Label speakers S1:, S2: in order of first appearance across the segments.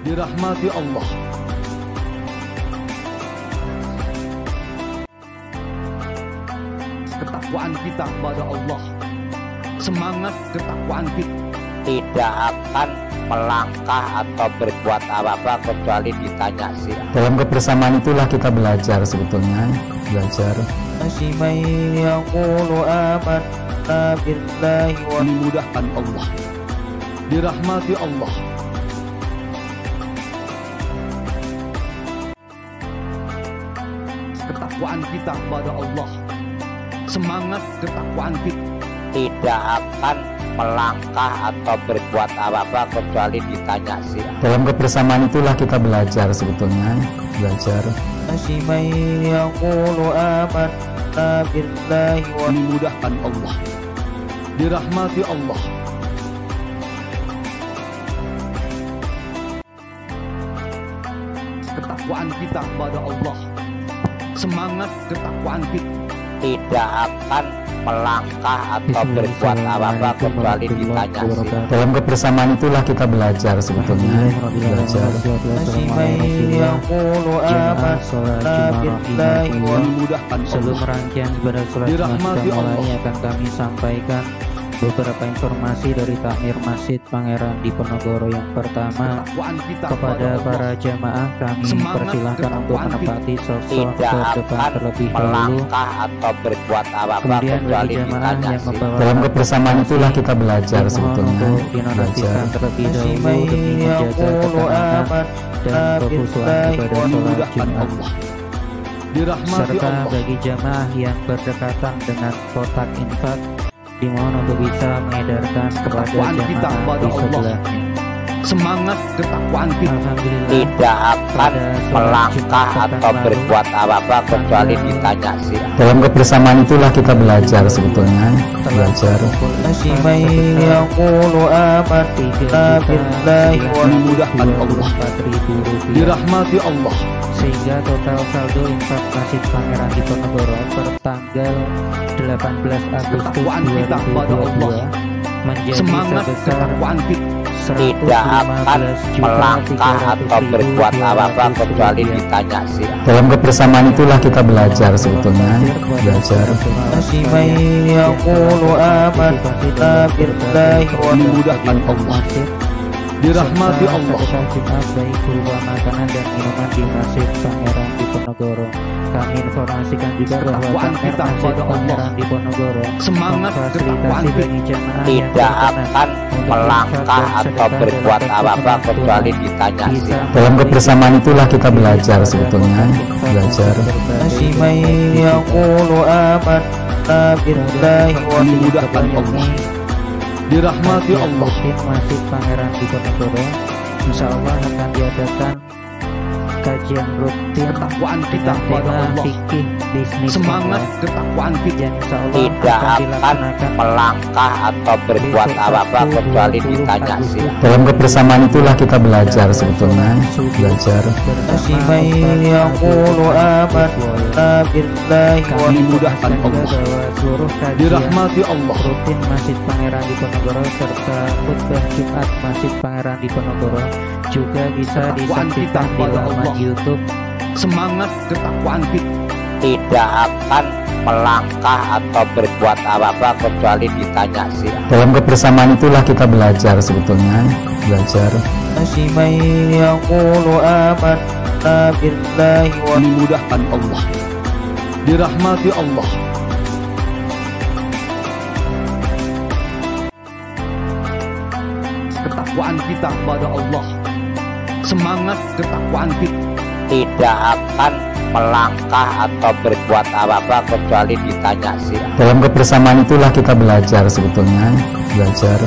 S1: dirahmati Allah. Ketakwaan kita kepada Allah, semangat ketakwaan kita
S2: tidak akan melangkah atau berbuat apa-apa kecuali ditanya sih.
S3: Dalam kebersamaan itulah kita belajar sebetulnya, belajar.
S1: Dimudahkan Allah, dirahmati Allah. Ketakwaan kita kepada Allah, semangat ketakwaan kita
S2: tidak akan melangkah atau berbuat apa-apa kecuali ditanya sih.
S3: Dalam kebersamaan itulah kita belajar sebetulnya, belajar.
S1: Dimudahkan Allah, dirahmati Allah. Ketakwaan kita kepada Allah, semangat ketakwaan kita
S2: tidak akan melangkah atau berbuat apa-apa kecuali ditanya sih.
S3: Dalam kebersamaan itulah kita belajar sebetulnya, belajar.
S1: Dimudahkan
S4: Sebelum
S1: Allah,
S4: rangkaian ibadah sholat Jumat kita mulai, akan kami sampaikan beberapa informasi dari takmir Masjid Pangeran Diponegoro. Yang pertama,
S1: ketakwaan kita
S4: kepada
S1: Allah,
S4: para jamaah kami
S1: Semangat
S4: persilahkan untuk
S1: ketakwaan
S4: menempati sosok
S2: Tidak
S4: terdepan
S2: akan
S4: terlebih dahulu.
S2: melangkah atau berbuat apa-apa
S4: Kemudian
S2: kecuali
S4: bagi jamaah
S2: ditanya
S4: yang
S2: sih.
S4: membawa
S3: Dalam kebersamaan itulah kita belajar
S4: dimohon
S3: sebetulnya,
S4: untuk dinonaktifkan
S3: belajar.
S4: terlebih dahulu demi menjaga ketenangan dan kekhusyuan ibadah sholat
S1: dimudahkan
S4: Jumat.
S1: Allah, dirahmati
S4: Serta
S1: Allah.
S4: bagi jamaah yang berdekatan dengan kotak infak, dimohon untuk bisa mengedarkan kepada
S1: Ketakwaan kita
S4: jamaah
S1: kepada
S4: di
S1: Allah,
S4: sebelahnya.
S1: semangat ketakwaan kita
S4: Alhamdulillah,
S2: Tidak akan
S4: pada sholat
S2: melangkah
S4: Jumat
S2: atau
S4: pekan lalu,
S2: berbuat apa-apa kecuali ditanya sih.
S3: Dalam kebersamaan itulah kita belajar sebetulnya, belajar.
S1: Dimudahkan Allah, dirahmati Allah.
S4: Sehingga total saldo infak Masjid Pangeran Diponegoro per tanggal 18 Agustus
S1: Ketakwaan kita kepada Allah,
S4: 2022 menjadi
S1: semangat
S4: sebesar
S1: ketakwaan kita
S2: Tidak akan melangkah atau berbuat apa-apa kecuali ditanya sih.
S3: Dalam kebersamaan itulah kita belajar sebetulnya, belajar.
S1: Dimudahkan Allah, dirahmati Allah.
S4: Jumat baik berupa makanan dan minuman di Masjid Pangeran Diponegoro. Kami informasikan juga bahwa
S1: Ketakwaan
S4: takmir
S1: kita
S4: Masjid
S1: kepada Allah,
S4: Pangeran Diponegoro
S1: semangat ketakwaan
S4: memfasilitasi
S1: kita
S4: bagi jamaah yang
S2: Tidak
S4: berkenan
S2: akan
S4: untuk
S2: melangkah
S4: infak dan
S2: atau
S4: sedekah
S2: berbuat
S4: dalam
S2: apa-apa
S4: waktu
S2: kecuali
S4: Tuhan.
S2: ditanya sih.
S4: Bisa
S3: Dalam kebersamaan itulah kita belajar sebetulnya, belajar.
S1: Dimudahkan Allah, dirahmati Allah.
S4: Masjid Pangeran Diponegoro, insya Allah akan diadakan kajian rutin
S1: Ketakwaan kita
S4: dengan
S1: kepada
S4: tema
S1: Allah,
S4: fikih bisnis
S1: semangat
S4: online.
S1: ketakwaan kita
S4: Dan insya Allah
S2: Tidak
S4: akan
S2: akan
S4: dilaksanakan
S2: melangkah atau berbuat
S4: besok
S2: apa-apa
S4: Sabtu,
S2: kecuali
S4: 20
S2: ditanya sih.
S4: Agustus.
S3: Dalam kebersamaan itulah kita belajar sebetulnya, belajar.
S1: Dimudahkan Allah,
S4: seluruh kajian
S1: dirahmati Allah.
S4: rutin Masjid Pangeran Diponegoro serta khutbah Jumat Masjid Pangeran Diponegoro juga bisa
S1: Ketakwaan kita
S4: disaksikan di
S1: kepada
S4: laman
S1: Allah,
S4: YouTube.
S1: semangat ketakwaan kita
S2: Tidak akan melangkah atau berbuat apa-apa kecuali ditanya sih.
S3: Dalam kebersamaan itulah kita belajar sebetulnya, belajar.
S1: dimudahkan Allah, dirahmati Allah. Ketakwaan kita kepada Allah, semangat ketakwaan kita
S2: Tidak akan melangkah atau berbuat apa-apa kecuali ditanya sih.
S3: Dalam kebersamaan itulah kita belajar sebetulnya, belajar.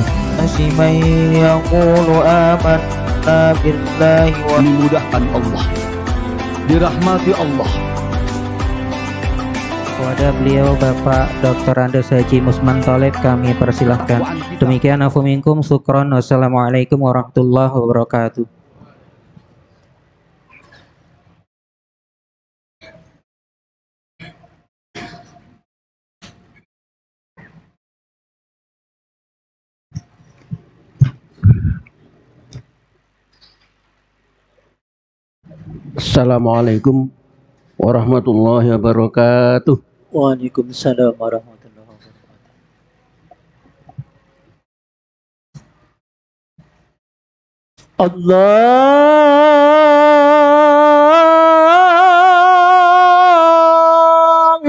S1: dimudahkan Allah, dirahmati Allah.
S4: Kepada beliau Bapak Dr. Andes Haji Musman Tholib kami persilahkan.
S1: Ketakwaan kita
S4: Demikian afu minkum, syukron. Wassalamualaikum warahmatullahi wabarakatuh.
S5: Assalamualaikum warahmatullahi wabarakatuh.
S6: Waalaikumsalam warahmatullahi wabarakatuh. Allahu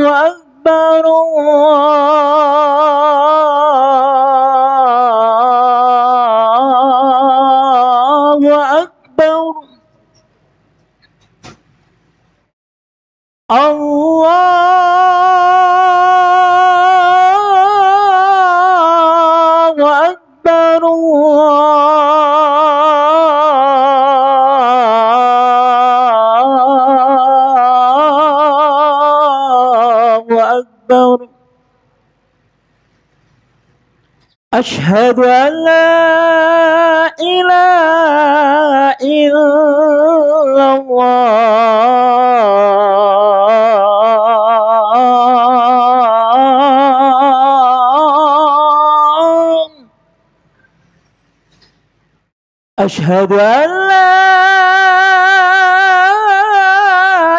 S6: Akbar. Allahu Akbar. Allahu Akbar. Allahu Akbar. Asyhadu an la ilaha illallah. Asyhadu an la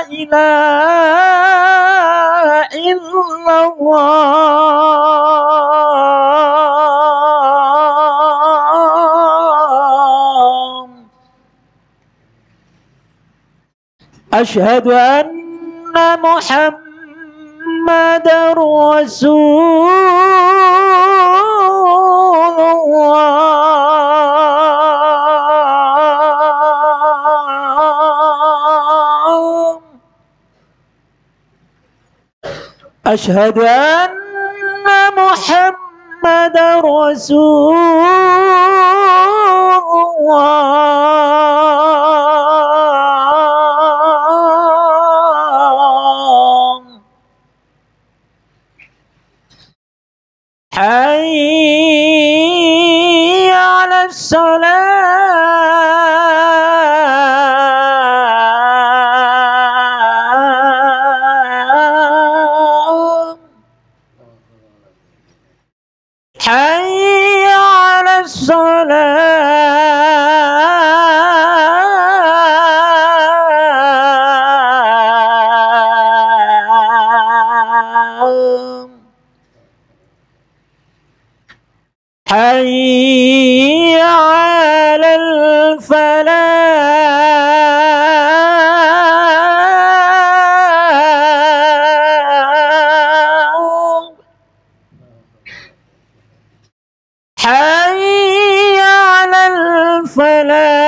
S6: ilaha illallah. Asyhadu anna Muhammadar Rasulullah. Asyhadu anna Muhammadar Rasulullah. Hayya 'alas salah. Hayya 'alas salah. Hayya 'alal falah. Hayya 'alal falah.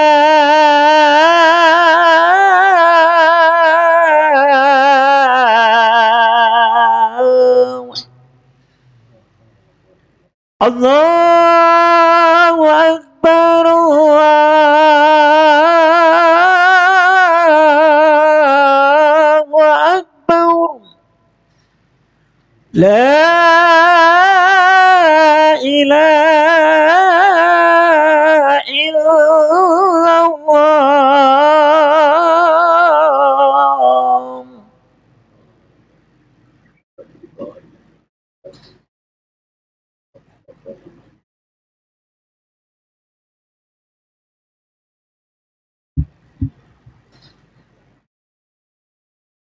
S6: Allahu Akbar. Allahu Akbar. La ilaha illallah.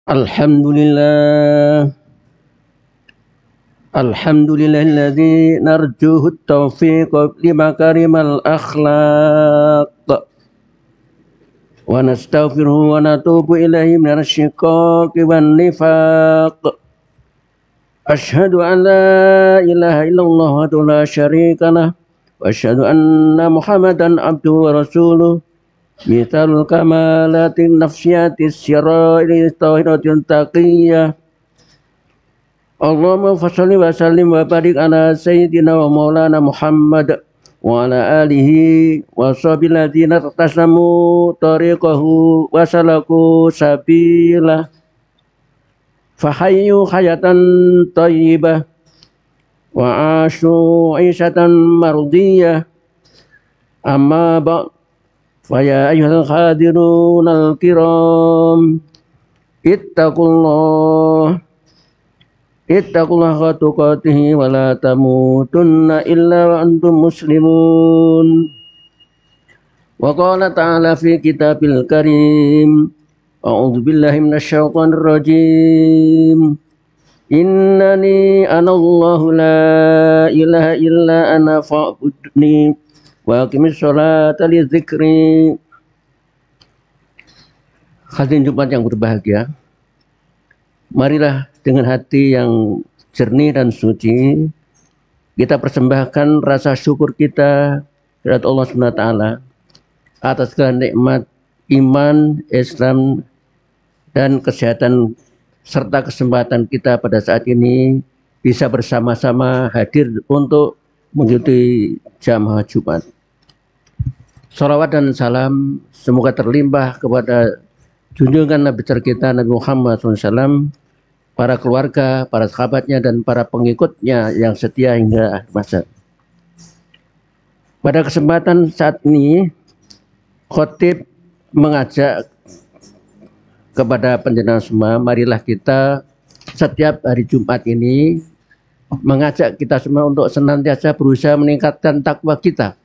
S5: Alhamdulillah. Alhamdulillahilladzi narjuhu at-taufiq limakarimal akhlaq wa nastaghfiruhu wa natubu ilaihi minar syiqaqi wan nifaq. Asyhadu an la ilaha illallah wa la syarika lah wa asyhadu anna Muhammadan abduhu wa rasuluh. Mithalul kamalatin nafsiyatis syara'il tauhidatin taqiyah. Allahumma fasholli wa sallim wa barik ala sayyidina wa maulana Muhammad wa ala alihi wa sahbihi alladzina tasamu tariqahu wa salaku sabilah. Fahayyu hayatan thayyibah wa ashu aisyatan mardiyah. Amma ba'd. Faya ayyuhal hadirun al-kiram, ittaqullah haqqa tuqatih wa la tamutunna illa wa antum muslimun. Wa qala ta'ala fi kitabil karim, A'udzu billahi minasyaitonir rajim. Innani anallahu la ilaha illa ana fa'budni wa aqimis sholata li dzikri. Hadirin Jumat yang berbahagia, marilah dengan hati yang jernih dan suci kita persembahkan rasa syukur kita kepada Allah SWT atas segala nikmat iman, Islam, dan kesehatan serta kesempatan kita pada saat ini bisa bersama-sama hadir untuk mengikuti jamaah Jumat. Shalawat dan salam semoga terlimpah kepada junjungan Nabi kita Nabi Muhammad SAW, para keluarga, para sahabatnya, dan para pengikutnya yang setia hingga akhir masa. Pada kesempatan saat ini, khotib mengajak kepada penjenengan semua, marilah kita setiap hari Jumat ini mengajak kita semua untuk senantiasa berusaha meningkatkan takwa kita,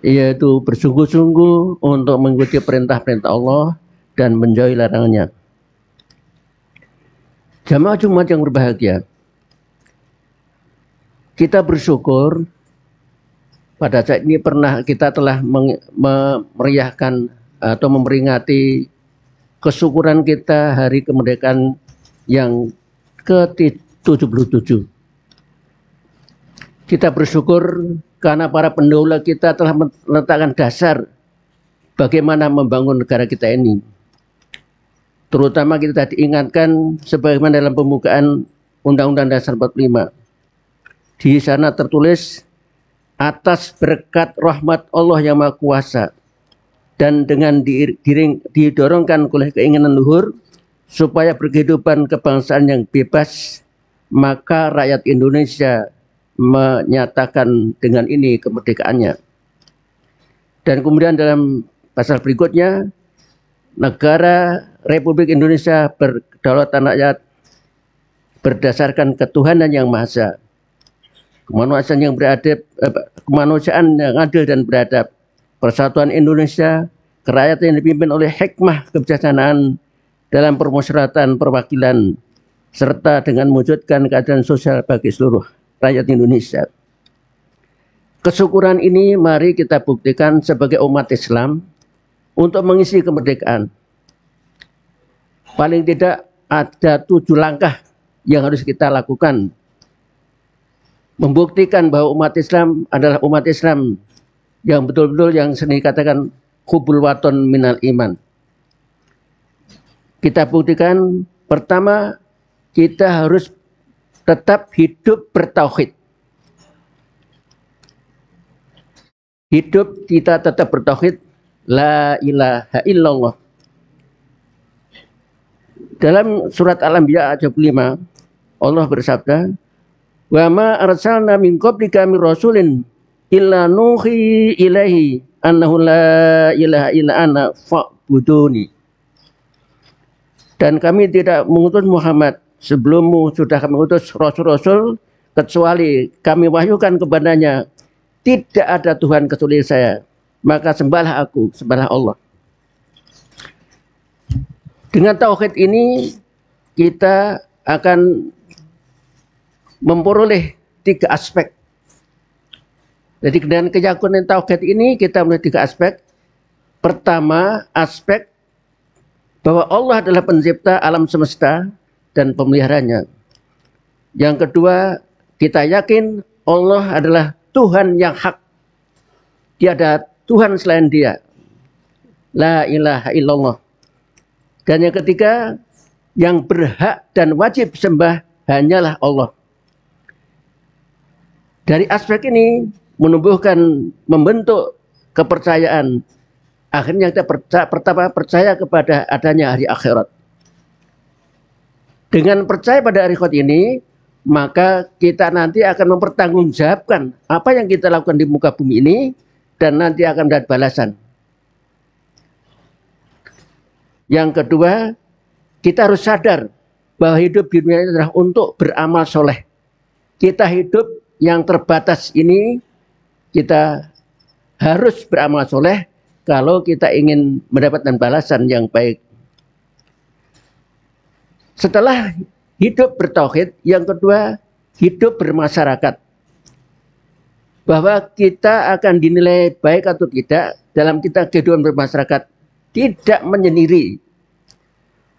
S5: yaitu bersungguh-sungguh untuk mengikuti perintah-perintah Allah dan menjauhi larangannya. Jamaah Jumat yang berbahagia, kita bersyukur pada saat ini kita telah memeriahkan atau memperingati kesyukuran kita hari kemerdekaan yang ke-77. Kita bersyukur karena para pendahulu kita telah meletakkan dasar bagaimana membangun negara kita ini. Terutama kita diingatkan sebagaimana dalam pembukaan Undang-Undang Dasar 45. Di sana tertulis, atas berkat rahmat Allah yang Maha Kuasa dan dengan didorongkan oleh keinginan luhur supaya berkehidupan kebangsaan yang bebas, maka rakyat Indonesia menyatakan dengan ini kemerdekaannya. Dan kemudian dalam pasal berikutnya, negara Republik Indonesia berkedaulatan rakyat berdasarkan ketuhanan yang Maha Esa, kemanusiaan yang adil dan beradab, persatuan Indonesia, kerakyatan yang dipimpin oleh hikmah kebijaksanaan dalam permusyawaratan perwakilan, serta dengan mewujudkan keadilan sosial bagi seluruh rakyat Indonesia. Kesyukuran ini mari kita buktikan sebagai umat Islam untuk mengisi kemerdekaan. Paling tidak ada 7 langkah yang harus kita lakukan. Membuktikan bahwa umat Islam adalah umat Islam yang betul-betul yang sering dikatakan hubul waton minal iman. Kita buktikan, pertama, kita harus tetap hidup bertauhid. Hidup kita tetap bertauhid, la ilaha illallah. Dalam surat Al-Anbiya ayat 75, Allah bersabda, wa ma arsalna min qablika min rasulin illa nuhi ilaihi annahu la ilaha illa ana fa'buduni. Dan kami tidak mengutus Muhammad, sebelummu sudah kami utus rasul-rasul, kecuali kami wahyukan kepadanya, tidak ada Tuhan kecuali saya, maka sembahlah aku, sembahlah Allah. Dengan tauhid ini kita akan memperoleh 3 aspek. Jadi dengan keyakinan tauhid ini kita memiliki 3 aspek. Pertama, aspek bahwa Allah adalah pencipta alam semesta dan pemeliharanya. Yang kedua, kita yakin Allah adalah Tuhan yang hak. Tiada Tuhan selain Dia. La ilaha illallah. Dan yang ketiga, yang berhak dan wajib sembah hanyalah Allah. Dari aspek ini membentuk kepercayaan. Akhirnya kita pertama percaya kepada adanya hari akhirat. Dengan percaya pada hari akhirat ini, maka kita nanti akan mempertanggungjawabkan apa yang kita lakukan di muka bumi ini dan nanti akan mendapat balasan. Yang kedua, kita harus sadar bahwa hidup di dunia ini adalah untuk beramal soleh. Kita hidup yang terbatas ini, kita harus beramal soleh kalau kita ingin mendapatkan balasan yang baik. Setelah hidup bertauhid, yang kedua hidup bermasyarakat. Bahwa kita akan dinilai baik atau tidak dalam kita kehidupan bermasyarakat, tidak menyendiri.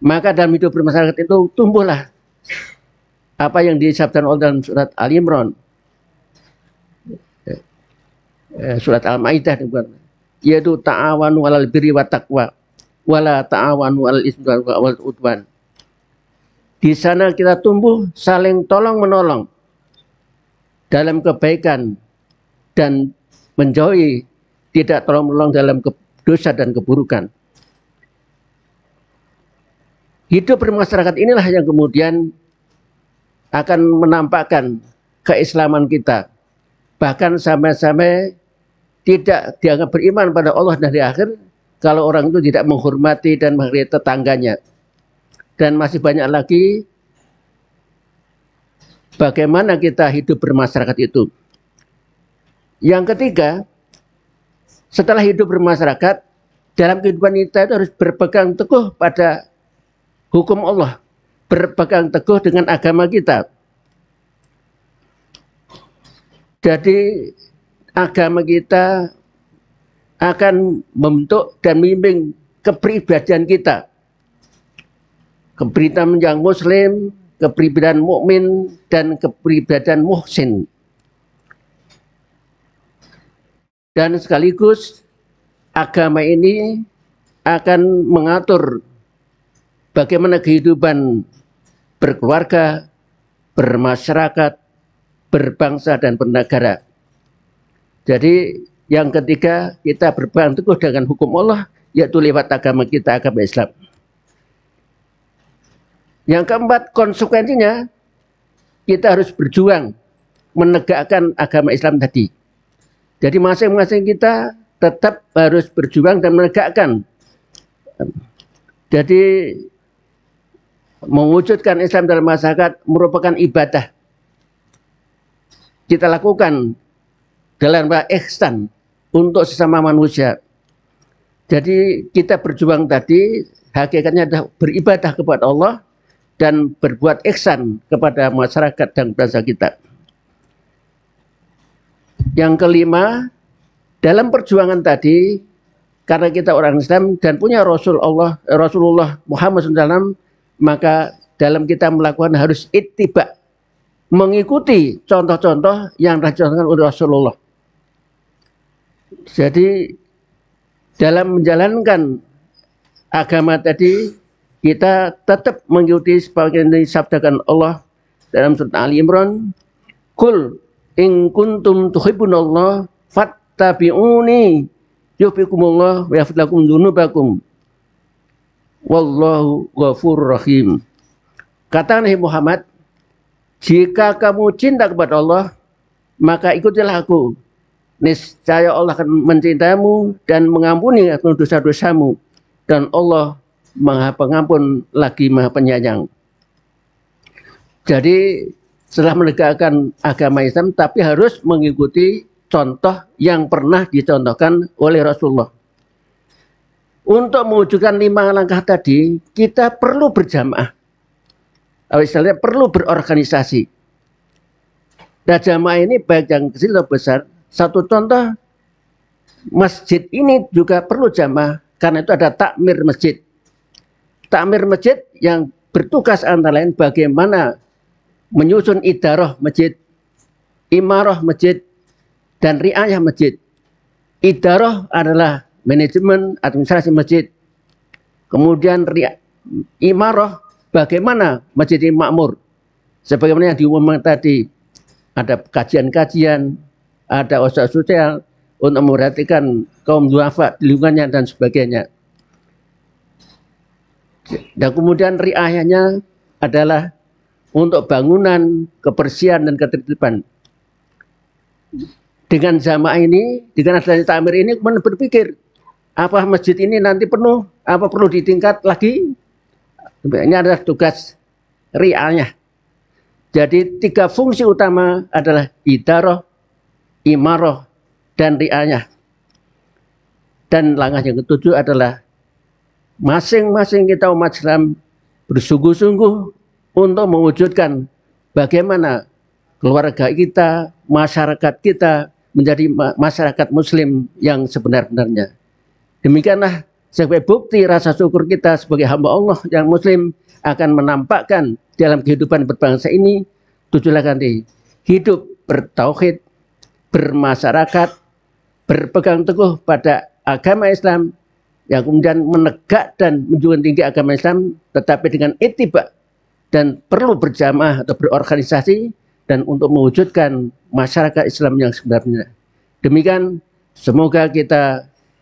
S5: Maka dalam hidup bermasyarakat itu tumbuhlah apa yang disabdakan oleh dalam surat Ali Imran, surat Al-Maidah, yaitu ta'awanu 'alal birri wat taqwa wala ta'awanu 'alal ismi wal udwan. Di sana kita tumbuh saling tolong menolong dalam kebaikan dan menjauhi tidak tolong menolong dalam dosa dan keburukan. Hidup bermasyarakat inilah yang kemudian akan menampakkan keislaman kita. Bahkan sampai-sampai tidak dianggap beriman pada Allah dan di akhir kalau orang itu tidak menghormati dan menghargai tetangganya. Dan masih banyak lagi bagaimana kita hidup bermasyarakat itu. Yang ketiga, setelah hidup bermasyarakat, dalam kehidupan kita itu harus berpegang teguh pada hukum Allah, berpegang teguh dengan agama kita. Jadi agama kita akan membentuk dan membimbing kepribadian kita. Kepribadian yang muslim, kepribadian mukmin, dan kepribadian muhsin. Dan sekaligus agama ini akan mengatur bagaimana kehidupan berkeluarga, bermasyarakat, berbangsa, dan bernegara. Jadi yang ketiga, kita berpegang teguh dengan hukum Allah, yaitu lewat agama kita, agama Islam. Yang keempat, konsekuensinya kita harus berjuang menegakkan agama Islam tadi. Jadi masing-masing kita tetap harus berjuang dan menegakkan. Jadi mewujudkan Islam dalam masyarakat merupakan ibadah. Kita lakukan dalam ihsan untuk sesama manusia. Jadi kita berjuang tadi hakikatnya adalah beribadah kepada Allah dan berbuat ihsan kepada masyarakat dan bangsa kita. Yang kelima, dalam perjuangan tadi, karena kita orang Islam dan punya Rasulullah Muhammad SAW, maka dalam kita melakukan harus ittiba, mengikuti contoh-contoh yang dicontohkan oleh Rasulullah. Jadi dalam menjalankan agama tadi, kita tetap mengikuti sebagai yang disabdakan Allah dalam surat Ali Imran, "Qul in kuntum tuhibbunallah fattabi'uni yuhibbukumullah wa yaghfir lakum dzunubakum wallahu ghafurur rahim." Kata Nabi Muhammad, jika kamu cinta kepada Allah, maka ikutilah aku. Niscaya Allah akan mencintaimu dan mengampuni dosa-dosamu, dan Allah Maha Pengampun lagi Maha Penyayang. Jadi setelah menegakkan agama Islam, tapi harus mengikuti contoh yang pernah dicontohkan oleh Rasulullah. Untuk mewujudkan 5 langkah tadi, kita perlu berjamaah. Istilahnya perlu berorganisasi. Dan jamaah ini baik yang kecil atau besar. Satu contoh, masjid ini juga perlu jamaah karena itu ada takmir masjid. Takmir masjid yang bertugas antara lain bagaimana menyusun idarah masjid, imarah masjid, dan riayah masjid. Idarah adalah manajemen administrasi masjid. Kemudian imarah bagaimana masjid ini makmur. Sebagaimana yang diumumkan tadi, ada kajian-kajian, ada usaha sosial untuk memperhatikan kaum duafa di lingkungannya dan sebagainya. Dan kemudian riayahnya adalah untuk bangunan, kebersihan, dan ketertiban. Dengan jamaah ini, dengan adanya takmir ini, kemudian berpikir, apa masjid ini nanti penuh, apa perlu ditingkat lagi? Ini adalah tugas riayah. Jadi 3 fungsi utama adalah idarah, imarah, dan riayah. Dan langkah yang ketujuh adalah masing-masing kita umat Islam bersungguh-sungguh untuk mewujudkan bagaimana keluarga kita, masyarakat kita menjadi masyarakat muslim yang sebenar-benarnya. Demikianlah sebagai bukti rasa syukur kita sebagai hamba Allah yang muslim akan menampakkan dalam kehidupan berbangsa ini 7 tadi, hidup bertauhid, bermasyarakat, berpegang teguh pada agama Islam, yang kemudian menegak dan menjunjung tinggi agama Islam, tetapi dengan ittiba dan perlu berjamaah atau berorganisasi dan untuk mewujudkan masyarakat Islam yang sebenarnya. Demikian, semoga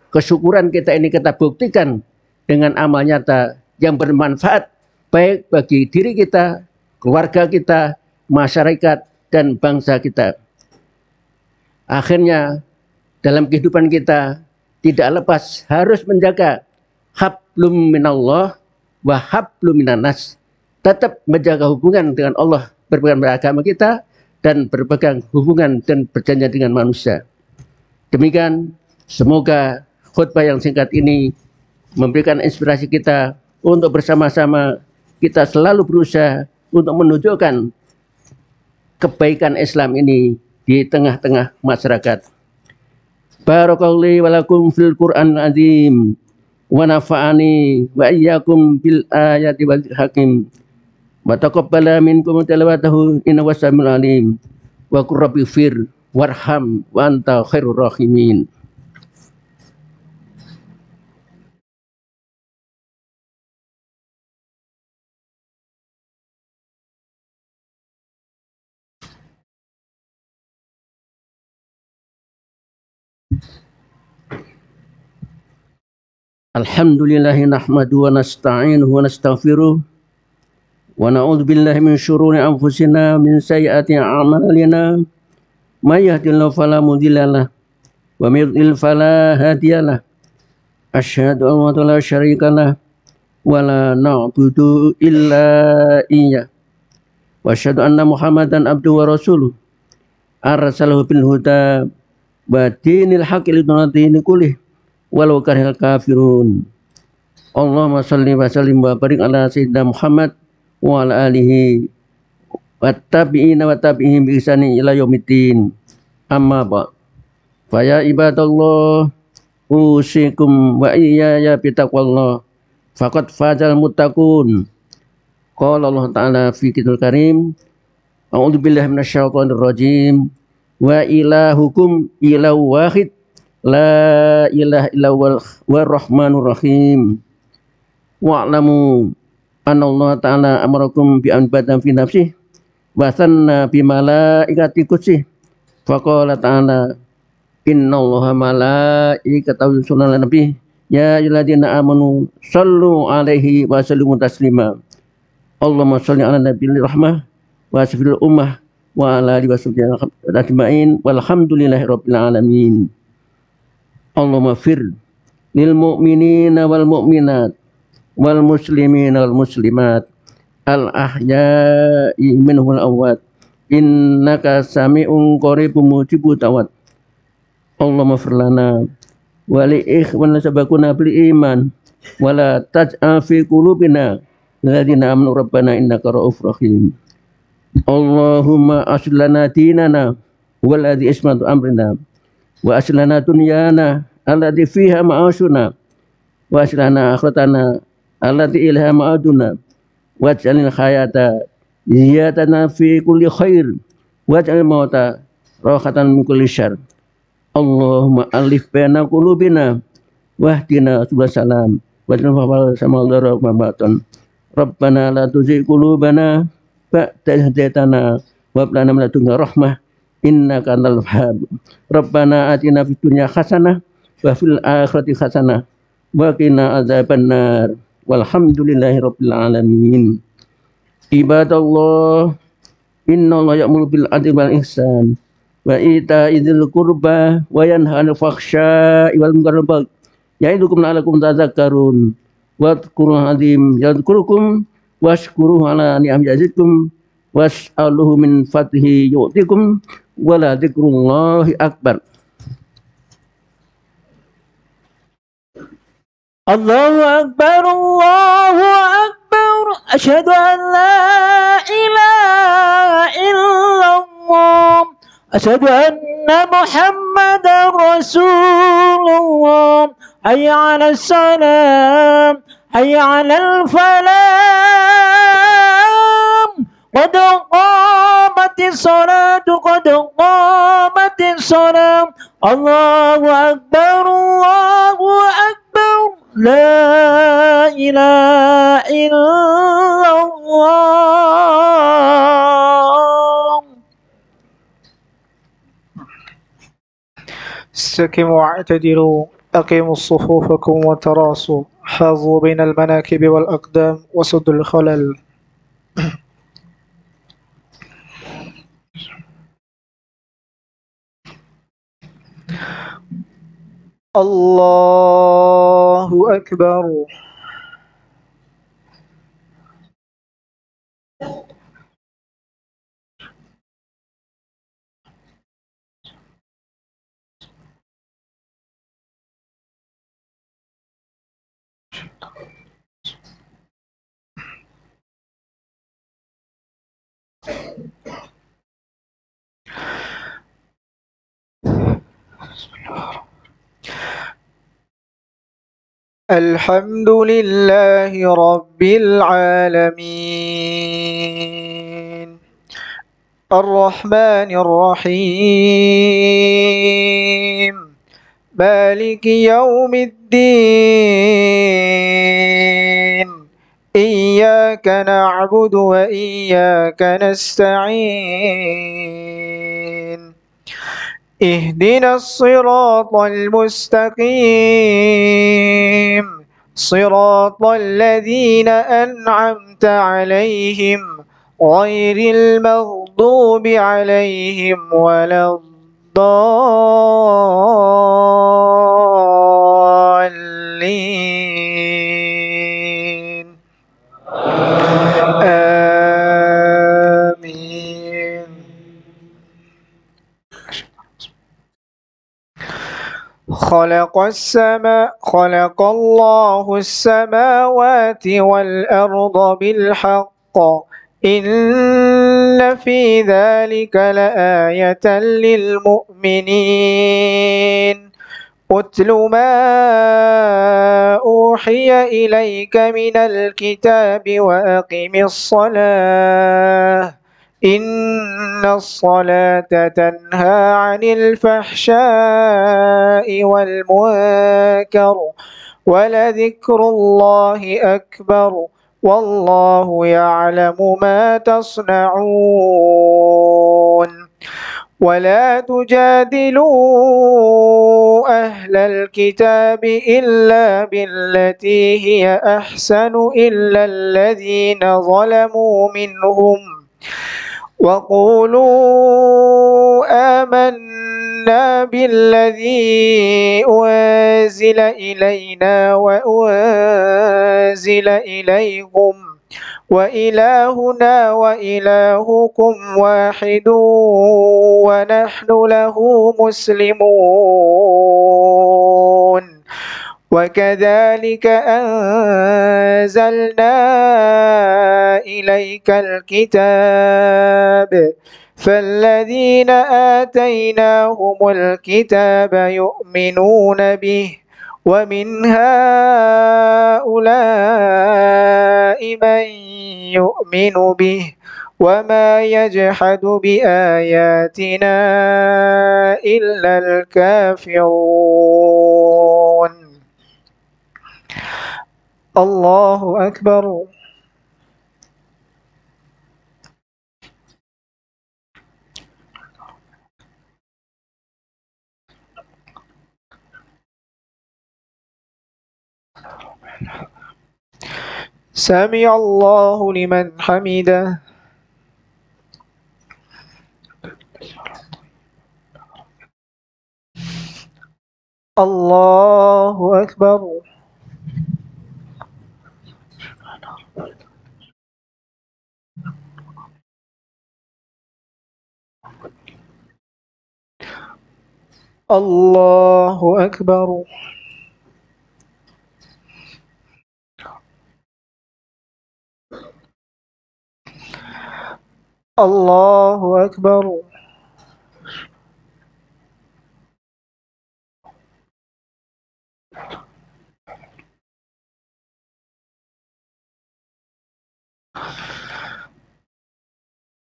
S5: kesyukuran kita ini kita buktikan dengan amal nyata yang bermanfaat baik bagi diri kita, keluarga kita, masyarakat, dan bangsa kita. Akhirnya, dalam kehidupan kita tidak lepas harus menjaga hablum minallah wa hablum minannas. Tetap menjaga hubungan dengan Allah, berpegang pada agama kita, dan berpegang hubungan dan berjanjian dengan manusia. Demikian, semoga khutbah yang singkat ini memberikan inspirasi kita untuk bersama-sama kita selalu berusaha untuk menunjukkan kebaikan Islam ini di tengah-tengah masyarakat. Barakallahu wa lakum fil Qur'an azim wa nafa'ani wa iyyakum bil ayati wal hakim wa taqabbala minkum tilawatahu innahu was-sami'ul alim wa qur rabbighfir warham wa anta khairur rahimin. Alhamdulillahi nahmadu wa nasta'inuhu wa nastaghfiruh wa na'udzu billahi min syururi anfusina min sayyiati a'malina may yahdihillahu fala mudhillalah wa may yudlil fala hadiyalah asyhadu an la syarika lah wa la na'budu illa iyyah wa asyhadu anna muhammadan abduhu wa rasuluh arsalahu bil huda wa dinil haqqi lidunatini kulih walau karihal kafirun. Allahumma salli wa sallim wa barik ala sayyidina Muhammad wa ala alihi wa tabi'ina wa tabi'ihim bi ihsani ila yaumiddin. Amma ba. Fa ya ibadallah usikum wa iyaya bi taqwallah faqad fazal muttaqun. Qala Allah Ta'ala fi kitabul karim, a'udzu billahi minasyaitonir rajim, wa ilahukum ilahu wahid la ilaha illallah warrahmanur rahim. Wa'lamu anna Allah Ta'ala amarakum bi anbatan fi nafsih wa sanna bi malaikati kutsih. Faqala ta'ala innallaha malaikatahu yusholluna 'alan nabi ya ayyuhalladzina amanu shallu 'alaihi wa sallimu taslima. Allahumma shalli 'ala nabiyil rahmah wa asfil ummah wa ala alihi wa sahbihi ajma'in walhamdulillahi rabbil alamin. Allahumma fir lil mu'minina wal mu'minat wal muslimina wal muslimat al ahya'i minhum al awwat innaka sami'un qaribun mujibut tawat. Allahumma fir lana wa li ikhwana sabaquna bil iman wa la taj'al fi qulubina alladziina amanu rabbana innaka ra'ufur rahim. Allahumma aslih lana dinana walladzi ismatu amrina wa aslana dunyana allati fiha ma'ashuna wa aslana akhiratana allati ilaiha ma'aduna waj'alil hayata ziyadatan fi kulli khair waj'al mauta rahatan min kulli syarr. Allahumma alif baina qulubina wahdina subul salam waj'al sama dara mabatan. Rabbana la tuzigh qulubana ba'da idh hadaytana wa hab lana min ladunka rahmah innaka antal wahhab. Rabbana atina fid dunya hasanah wa fil akhirati hasanah wa qina adzabannar. Walhamdulillahi rabbil alamin. Ibadallah, innallaha ya'muru bil adli wal ihsan wa ita'i dzil qurba wa yanha 'anil fahsya'i wal munkari wal baghi ya'idukum la'allakum tadhakkarun. Wadhkurul azim yadhkurukum washkuruhu ala ni'am yazidkum was'aluhu min fadlihi yu'tikum wala dzikrullahi akbar.
S6: Allahu akbar, Allahu akbar. أشهد أن لا إله إلا الله أشهد أن محمدا رسول الله حي على السلام حي على الفلاح قد قامت الصلاة قد قامت الصلاة الله أكبر الله أكبر لا إله إلا الله.
S7: استقيموا واعتدلوا أقيموا صفوفكم وتراصوا حاذوا بين المناكب والأقدام وسدوا الخلل. الله أكبر. الحمد لله رب العالمين الرحمن الرحيم مالك يوم الدين إياك نعبد وإياك نستعين اهدنا الصراط المستقيم صراط الذين أنعمت عليهم غير المغضوب عليهم ولا الضالين آمين. خلق الله السماوات والأرض بالحق إن في ذلك لآية للمؤمنين أتل ما أوحي إليك من الكتاب وأقم الصلاة إن الصلاة تنهى عن الفحشاء والمنكر ولذكر الله أكبر والله يعلم ما تصنعون. ولا تجادلوا أهل الكتاب إلا بالتي هي أحسن إلا الذين ظلموا منهم وقولوا آمنا بالذي أنزل إلينا وأنزل إليكم وإلهنا وإلهكم واحد ونحن له مسلمون. وكذلك أنزلنا إليك الكتاب فالذين آتيناهم الكتاب يؤمنون به ومن هؤلاء من يؤمن به وما يجحد بآياتنا إلا الكافرون. الله أكبر. سمع الله لمن حمده. الله أكبر. الله أكبر. الله أكبر.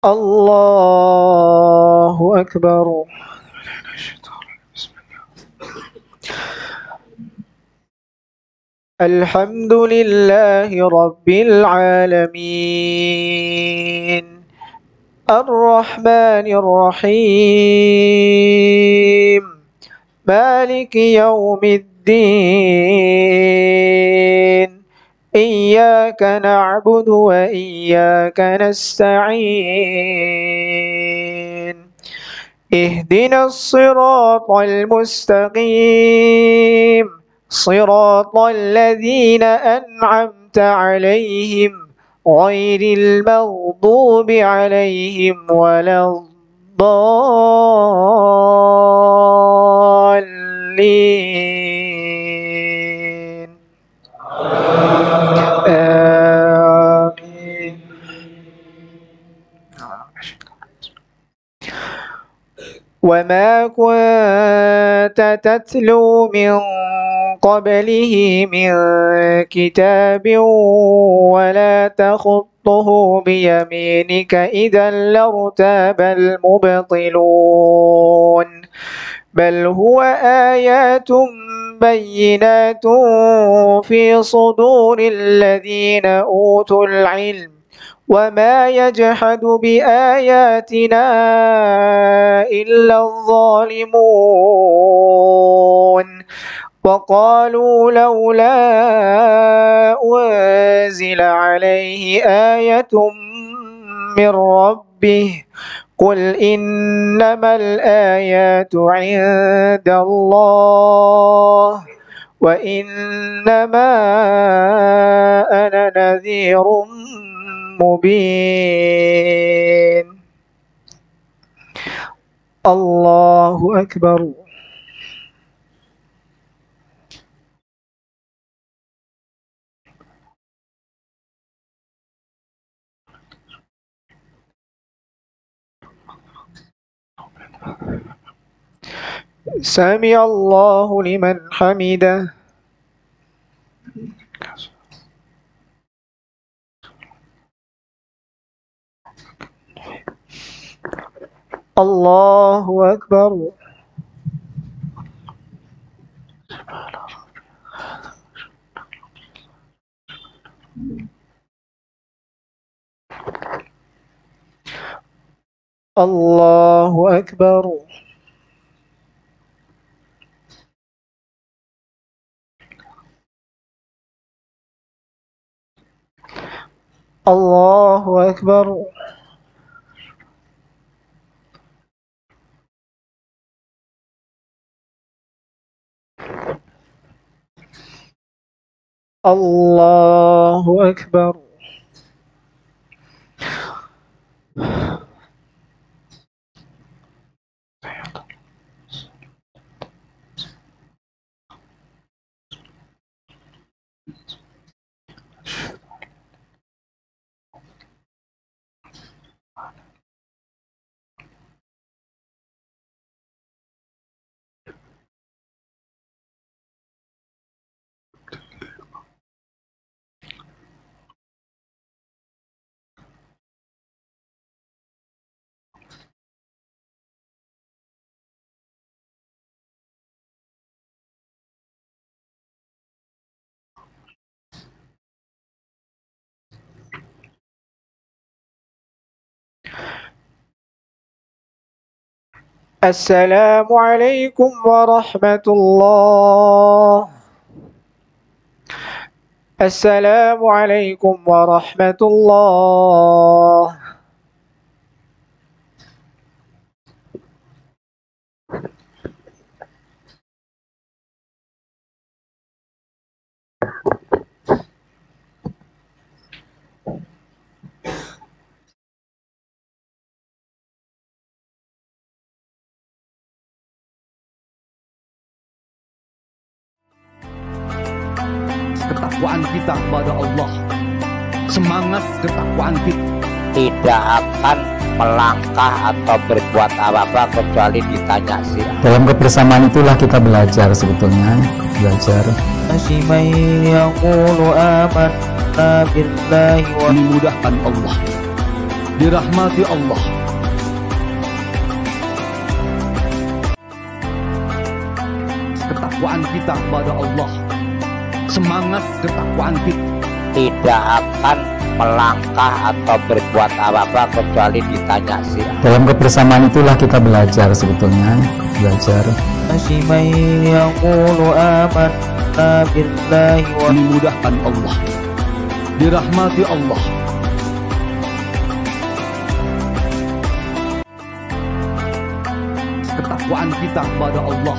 S7: الله أكبر. الحمد لله رب العالمين الرحمن الرحيم مالك يوم الدين إياك نعبد وإياك نستعين اهدنا الصراط المستقيم صراط الذين أنعمت عليهم غير المغضوب عليهم ولا الضالين آمين. وما كنت تتلو من قبله من كتاب ولا تخطه بيمينك إذا لارتاب المبطلون بل هو آيات بينات في صدور الذين أوتوا العلم وما يجحد بآياتنا إلا الظالمون وقالوا لولا أنزل عليه آية من ربه قل إنما الآيات عند الله وإنما أنا نذير مبين. الله أكبر. سمع الله لمن حمده. الله أكبر. الله أكبر. الله أكبر. الله أكبر. السلام عليكم ورحمة الله. السلام عليكم ورحمة الله.
S1: Ketakwaan kita kepada Allah, semangat ketakwaan kita
S2: tidak akan melangkah atau berbuat apa-apa kecuali ditanya sih.
S3: Dalam kebersamaan itulah kita belajar sebetulnya, belajar
S6: Asiman yaqulu amanna billahi wa
S1: dimudahkan Allah, dirahmati Allah. Ketakwaan kita kepada Allah, semangat ketakwaan kita
S2: tidak akan melangkah atau berbuat apa-apa kecuali ditanya sih.
S3: dalam kebersamaan itulah kita belajar sebetulnya, belajar
S6: Asiman yaqulu amanna billahi wa
S1: dimudahkan Allah, dirahmati Allah. Ketakwaan kita kepada Allah,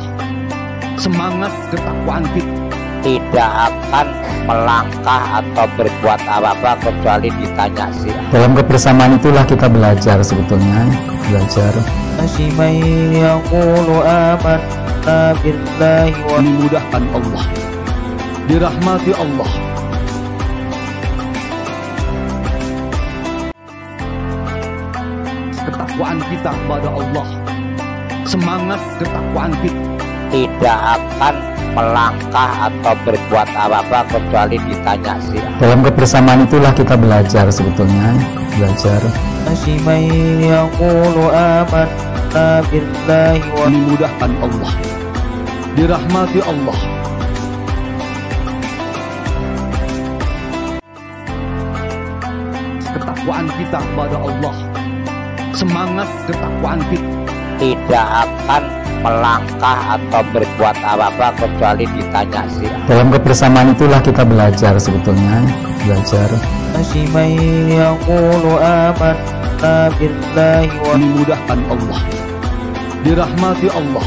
S1: semangat ketakwaan kita
S2: Tidak akan melangkah atau berbuat apa-apa kecuali ditanya sih.
S3: dalam kebersamaan itulah kita belajar sebetulnya, belajar
S6: Asiman yaqulu amanna billahi wa
S1: dimudahkan Allah, dirahmati Allah. Ketakwaan kita kepada Allah, semangat ketakwaan kita
S2: Tidak akan melangkah atau berbuat apa-apa kecuali ditanya sih.
S3: dalam kebersamaan itulah kita belajar sebetulnya, belajar
S6: Asiman yaqulu amanna billahi wa
S1: dimudahkan Allah, dirahmati Allah. Ketakwaan kita kepada Allah, semangat ketakwaan kita
S2: Tidak akan melangkah atau berbuat apa-apa kecuali ditanya sih.
S3: dalam kebersamaan itulah kita belajar sebetulnya, belajar
S6: Asiman yaqulu amanna billahi wa
S1: dimudahkan Allah, dirahmati Allah.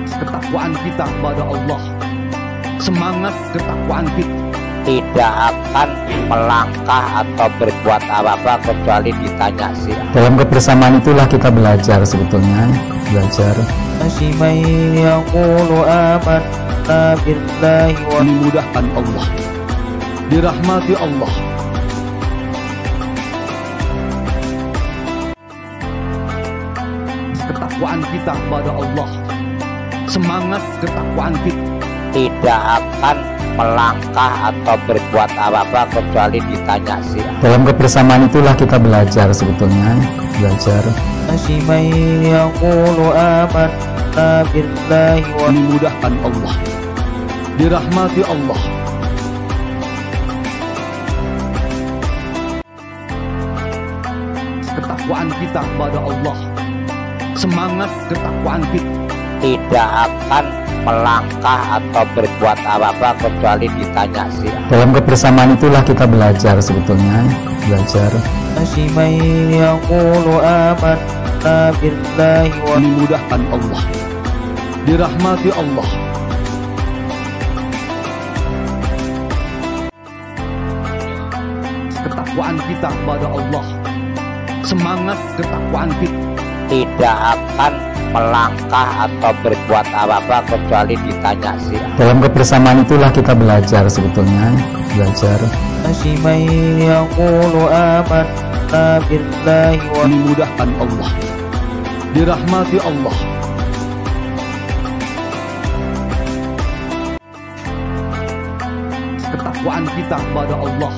S1: Ketakwaan kita kepada Allah, semangat ketakwaan kita
S2: Tidak akan melangkah atau berbuat apa-apa kecuali ditanya sih.
S3: dalam kebersamaan itulah kita belajar sebetulnya, belajar
S6: Asiman yaqulu amanna billahi wa
S1: dimudahkan Allah, dirahmati Allah. Ketakwaan kita kepada Allah, semangat ketakwaan kita
S2: Tidak akan melangkah atau berbuat apa-apa kecuali ditanya sih.
S3: dalam kebersamaan itulah kita belajar sebetulnya, belajar
S6: Asiman yaqulu amanna billahi wa
S1: dimudahkan Allah, dirahmati Allah. Ketakwaan kita kepada Allah, semangat ketakwaan kita
S2: Tidak akan melangkah atau berbuat apa-apa kecuali ditanya sih.
S3: dalam kebersamaan itulah kita belajar sebetulnya, belajar
S6: Asiman yaqulu amanna billahi wa
S1: dimudahkan Allah, dirahmati Allah. Ketakwaan kita kepada Allah, semangat ketakwaan kita
S2: Tidak akan melangkah atau berbuat apa-apa kecuali ditanya sih.
S3: dalam kebersamaan itulah kita belajar sebetulnya, belajar
S6: Asiman yaqulu amanna billahi wa
S1: dimudahkan Allah, dirahmati Allah. Ketakwaan kita kepada Allah,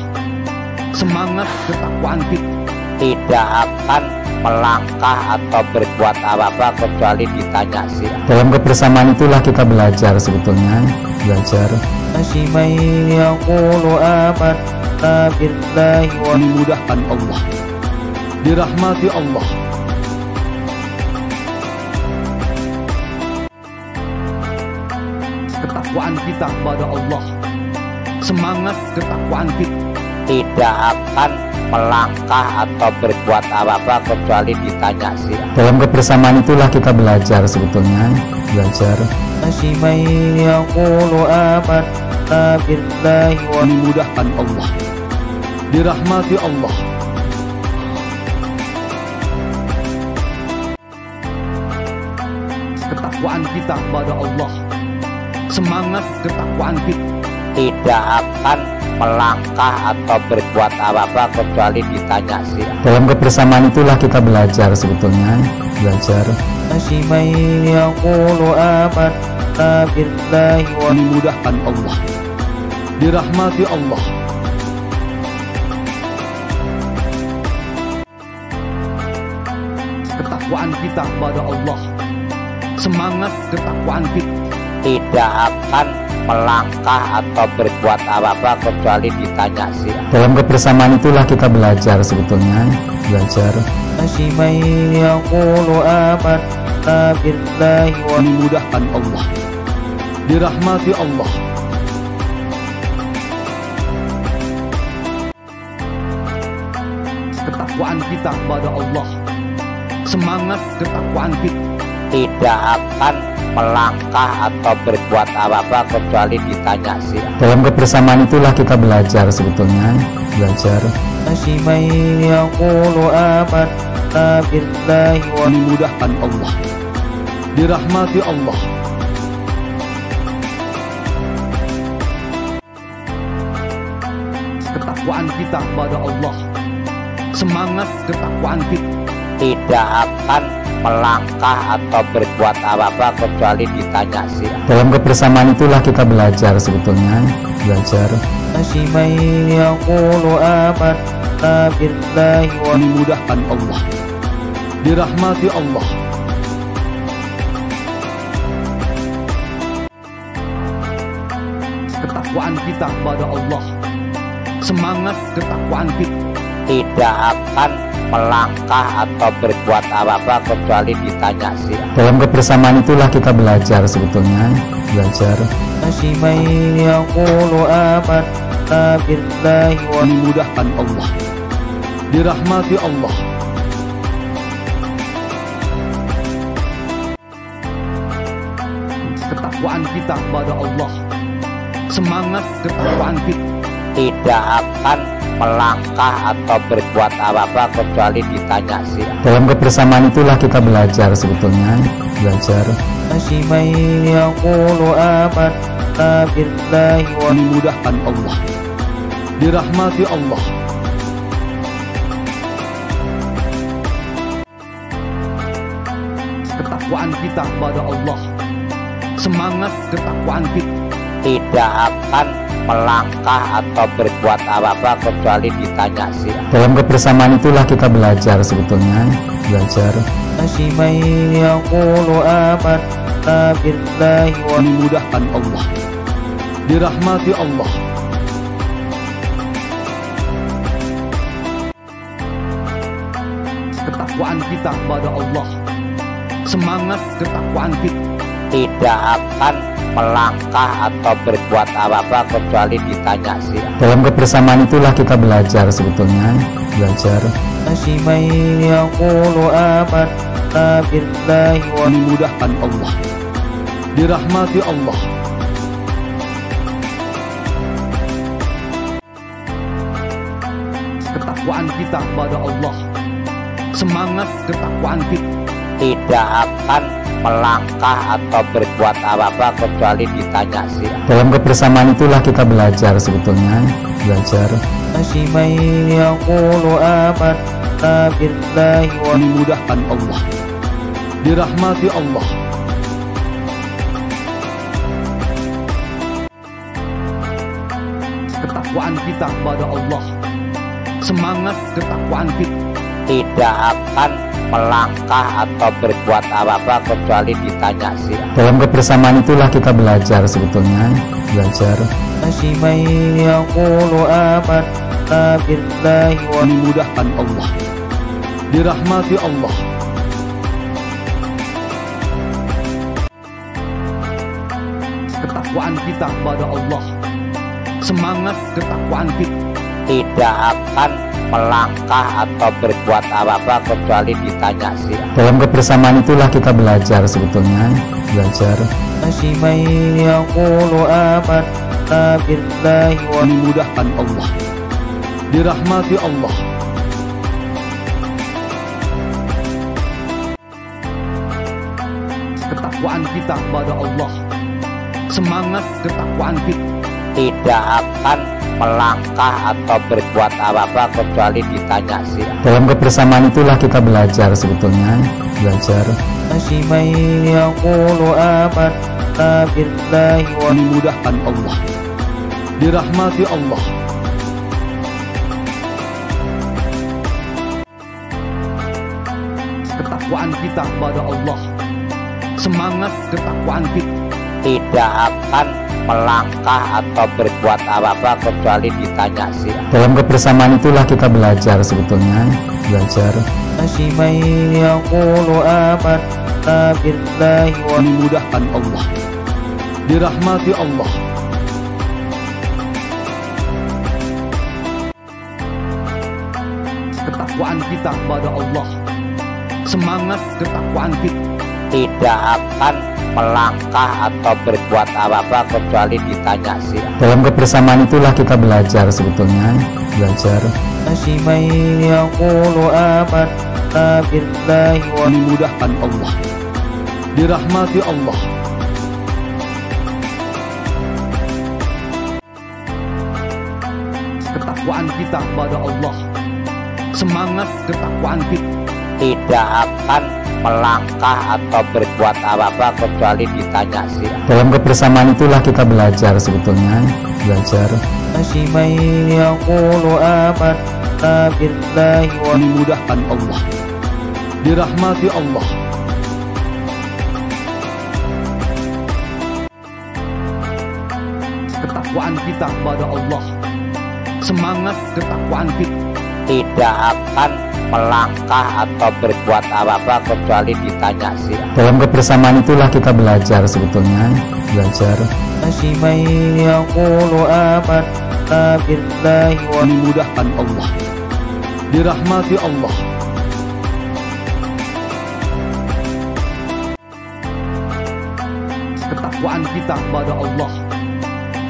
S1: semangat ketakwaan kita
S2: Tidak akan melangkah atau berbuat apa-apa kecuali ditanya sih.
S3: dalam kebersamaan itulah kita belajar sebetulnya, belajar
S6: Asiman yaqulu amanna billahi wa
S1: dimudahkan Allah, dirahmati Allah. Ketakwaan kita kepada Allah, semangat ketakwaan kita
S2: Tidak akan melangkah atau berbuat apa-apa kecuali ditanya sih.
S3: dalam kebersamaan itulah kita belajar sebetulnya, belajar
S6: Asiman yaqulu amanna billahi wa
S1: dimudahkan Allah, dirahmati Allah. Ketakwaan kita kepada Allah, semangat ketakwaan kita
S2: tidak akan melangkah atau berbuat apa-apa kecuali ditanya sih.
S3: Dalam kebersamaan itulah kita belajar sebetulnya, belajar.
S6: Man yaqulu amanna billahi wa
S1: dimudahkan Allah, dirahmati Allah. Ketakwaan kita kepada Allah, semangat ketakwaan kita
S2: tidak akan melangkah atau berbuat apa-apa kecuali ditanya sih.
S3: Dalam kebersamaan itulah kita belajar sebetulnya, belajar.
S6: Man yaqulu amanna billahi wa
S1: dimudahkan Allah, dirahmati Allah. Ketakwaan kita kepada Allah, semangat ketakwaan kita
S2: tidak akan melangkah atau berbuat apa-apa kecuali ditanya sih.
S3: Dalam kebersamaan itulah kita belajar sebetulnya, belajar.
S6: Man yaqulu amanna billahi wa
S1: dimudahkan Allah, dirahmati Allah. Ketakwaan kita kepada Allah, semangat ketakwaan kita
S2: tidak akan melangkah atau berbuat apa-apa kecuali ditanya sih.
S3: Dalam kebersamaan itulah kita belajar sebetulnya, belajar.
S6: Man yaqulu amanna billahi wa
S1: dimudahkan Allah, dirahmati Allah. Ketakwaan kita kepada Allah, semangat ketakwaan kita
S2: tidak akan melangkah atau berbuat apa-apa kecuali ditanya sih.
S3: Dalam kebersamaan itulah kita belajar sebetulnya, belajar.
S6: Man yaqulu amanna billahi wa
S1: dimudahkan Allah, dirahmati Allah. Ketakwaan kita kepada Allah, semangat ketakwaan kita
S2: tidak akan melangkah atau berbuat apa-apa kecuali ditanya sih.
S3: Dalam kebersamaan itulah kita belajar sebetulnya, belajar.
S6: Man yaqulu amanna billahi wa
S1: dimudahkan Allah, dirahmati Allah. Ketakwaan kita kepada Allah, semangat ketakwaan kita
S2: tidak akan melangkah atau berbuat apa-apa kecuali ditanya sih.
S3: Dalam kebersamaan itulah kita belajar sebetulnya, belajar.
S6: Man yaqulu amanna billahi wa
S1: dimudahkan Allah, dirahmati Allah. Ketakwaan kita kepada Allah, semangat ketakwaan kita
S2: tidak akan melangkah atau berbuat apa-apa kecuali ditanya sih.
S3: Dalam kebersamaan itulah kita belajar sebetulnya, belajar.
S6: Man yaqulu amanna billahi wa
S1: dimudahkan Allah, dirahmati Allah. Ketakwaan kita kepada Allah, semangat ketakwaan kita
S2: tidak akan melangkah atau berbuat apa-apa kecuali ditanya sih.
S3: Dalam kebersamaan itulah kita belajar sebetulnya, belajar.
S6: Man yaqulu amanna billahi wa
S1: dimudahkan Allah, dirahmati Allah. Ketakwaan kita kepada Allah, semangat ketakwaan kita
S2: tidak akan melangkah atau berbuat apa-apa kecuali ditanya sih.
S3: Dalam kebersamaan itulah kita belajar sebetulnya, belajar.
S6: Man yaqulu amanna billahi wa
S1: dimudahkan Allah, dirahmati Allah. Ketakwaan kita kepada Allah, semangat ketakwaan kita
S2: tidak akan melangkah atau berbuat apa-apa kecuali ditanya sih.
S3: Dalam kebersamaan itulah kita belajar sebetulnya, belajar.
S6: Man yaqulu amanna billahi wa
S1: dimudahkan Allah, dirahmati Allah. Ketakwaan kita kepada Allah, semangat ketakwaan kita
S2: tidak akan melangkah atau berbuat apa-apa kecuali ditanya sih.
S3: Dalam kebersamaan itulah kita belajar sebetulnya, belajar
S6: man yaqulu amanna billahi wa
S1: dimudahkan Allah, dirahmati Allah. Ketakwaan kita kepada Allah, semangat ketakwaan kita
S2: tidak akan melangkah atau berbuat apa-apa kecuali ditanya sih.
S3: dalam kebersamaan itulah kita belajar sebetulnya, belajar
S6: man yaqulu amanna billahi wa
S1: dimudahkan Allah, dirahmati Allah. Ketakwaan kita kepada Allah, semangat ketakwaan kita
S2: tidak akan melangkah atau berbuat apa-apa kecuali ditanya sih.
S3: dalam kebersamaan itulah kita belajar sebetulnya, belajar
S6: man yaqulu amanna billahi wa
S1: dimudahkan Allah, dirahmati Allah. Ketakwaan kita kepada Allah, semangat ketakwaan kita
S2: tidak akan melangkah atau berbuat apa-apa kecuali ditanya sih.
S3: dalam kebersamaan itulah kita belajar sebetulnya, belajar
S6: man yaqulu amanna billahi wa
S1: dimudahkan Allah, dirahmati Allah. Ketakwaan kita kepada Allah, semangat ketakwaan kita
S2: tidak akan melangkah atau berbuat apa-apa kecuali ditanya sih.
S3: dalam kebersamaan itulah kita belajar sebetulnya, belajar
S6: man yaqulu amanna billahi wa
S1: dimudahkan Allah, dirahmati Allah. Ketakwaan kita kepada Allah,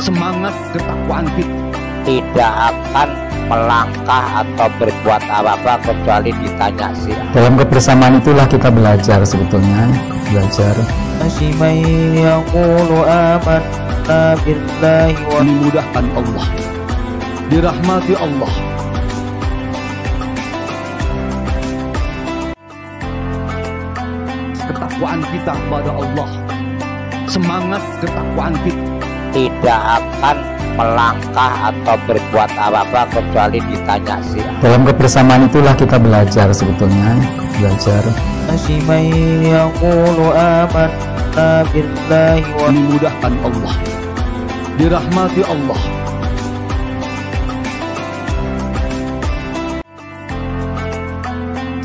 S1: semangat ketakwaan kita
S2: tidak akan melangkah atau berbuat apa-apa kecuali ditanya sih.
S3: dalam kebersamaan itulah kita belajar sebetulnya, belajar
S6: man yaqulu amanna billahi wa
S1: dimudahkan Allah, dirahmati Allah. Ketakwaan kita kepada Allah, semangat ketakwaan kita
S2: tidak akan melangkah atau berbuat apa-apa kecuali ditanya sih.
S3: dalam kebersamaan itulah kita belajar sebetulnya, belajar
S6: man yaqulu amanna billahi wa
S1: dimudahkan Allah, dirahmati Allah.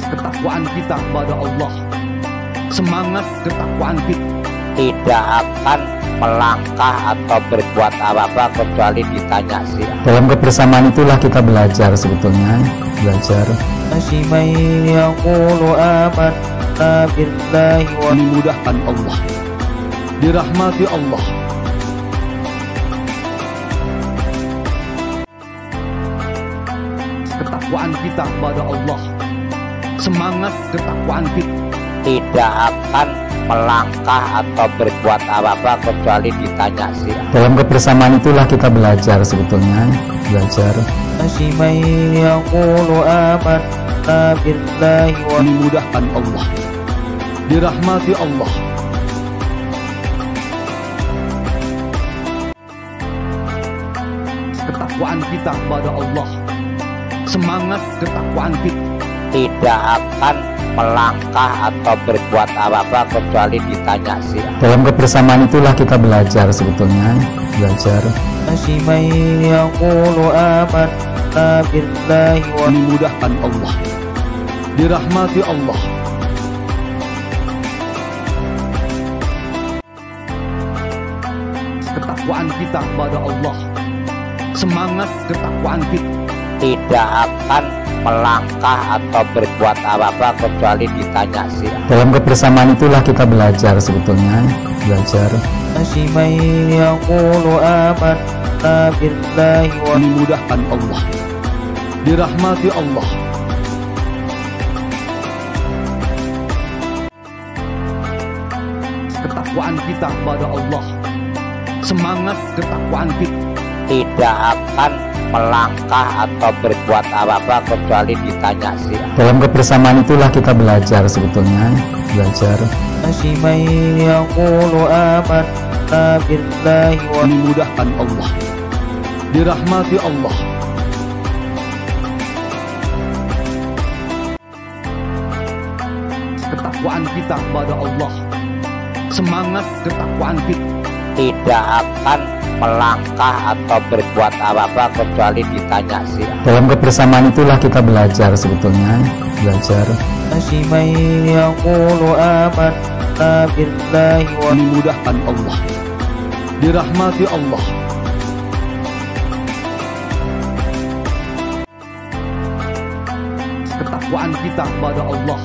S1: Ketakwaan kita kepada Allah, semangat ketakwaan kita
S2: tidak akan melangkah atau berbuat apa-apa kecuali ditanya sih.
S3: dalam kebersamaan itulah kita belajar sebetulnya, belajar
S6: man yaqulu amanna billahi wa
S1: dimudahkan Allah, dirahmati Allah. Ketakwaan kita kepada Allah, semangat ketakwaan kita
S2: tidak akan melangkah atau berbuat apa-apa kecuali ditanya sih.
S3: dalam kebersamaan itulah kita belajar sebetulnya, belajar
S6: man yaqulu amanna billahi wa
S1: dimudahkan Allah, dirahmati Allah. Ketakwaan kita kepada Allah, semangat ketakwaan kita
S2: tidak akan melangkah atau berbuat apa-apa kecuali ditanya sih.
S3: dalam kebersamaan itulah kita belajar sebetulnya, belajar
S6: man yaqulu amanna billahi wa
S1: dimudahkan Allah, dirahmati Allah. Ketakwaan kita kepada Allah, semangat ketakwaan kita
S2: tidak akan melangkah atau berbuat apa-apa kecuali ditanya sih.
S3: dalam kebersamaan itulah kita belajar sebetulnya, belajar
S6: man yaqulu amanna billahi wa
S1: dimudahkan Allah, dirahmati Allah. Ketakwaan kita kepada Allah, semangat ketakwaan kita
S2: tidak akan melangkah atau berbuat apa-apa kecuali ditanya sih.
S3: Dalam kebersamaan itulah kita belajar sebetulnya, belajar.
S6: Asiman yaqulu amanna billahi wa
S1: dimudahkan Allah, dirahmati Allah. Ketakwaan kita kepada Allah, semangat ketakwaan kita
S2: tidak akan melangkah atau berbuat apa-apa kecuali ditanya sih.
S3: Dalam kebersamaan itulah kita belajar sebetulnya, belajar.
S6: Asiman yaqulu amanna billahi wa
S1: dimudahkan Allah, dirahmati Allah. Ketakwaan kita kepada Allah,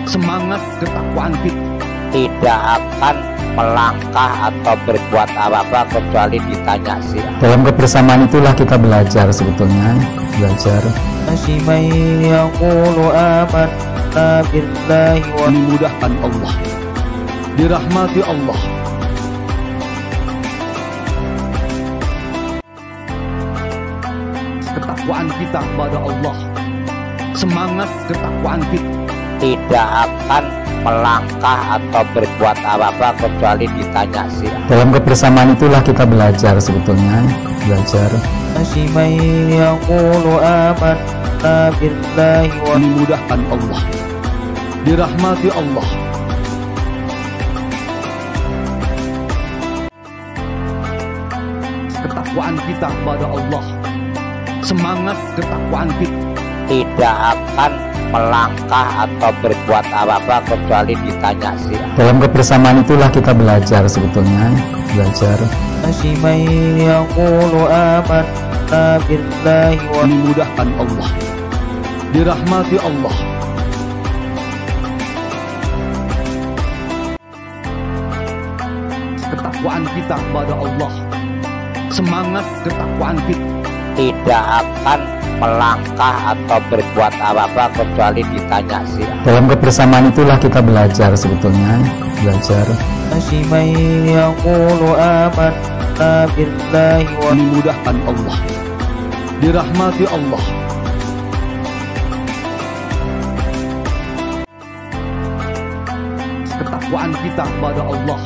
S1: semangat ketakwaan kita
S2: tidak akan melangkah atau berbuat apa-apa kecuali ditanya sih.
S3: Dalam kebersamaan itulah kita belajar sebetulnya, belajar.
S6: Asiman yaqulu amanna billahi wa
S1: dimudahkan Allah, dirahmati Allah. Ketakwaan kita kepada Allah, semangat ketakwaan kita
S2: tidak akan melangkah atau berbuat apa-apa kecuali ditanya sih.
S3: Dalam kebersamaan itulah kita belajar sebetulnya, belajar.
S6: Asiman yaqulu amanna billahi wa
S1: dimudahkan Allah, dirahmati Allah. Ketakwaan kita kepada Allah, semangat ketakwaan kita
S2: tidak akan melangkah atau berbuat apa-apa kecuali ditanya sih.
S3: Dalam kebersamaan itulah kita belajar sebetulnya, belajar.
S6: Asiman yaqulu amanna billahi wa
S1: dimudahkan Allah, dirahmati Allah. Ketakwaan kita kepada Allah, semangat ketakwaan kita
S2: tidak akan melangkah atau berbuat apa-apa kecuali ditanya sih.
S3: Dalam kebersamaan itulah kita belajar sebetulnya, belajar.
S6: Asiman yaqulu amanna billahi wa
S1: dimudahkan Allah, dirahmati Allah. Ketakwaan kita kepada Allah,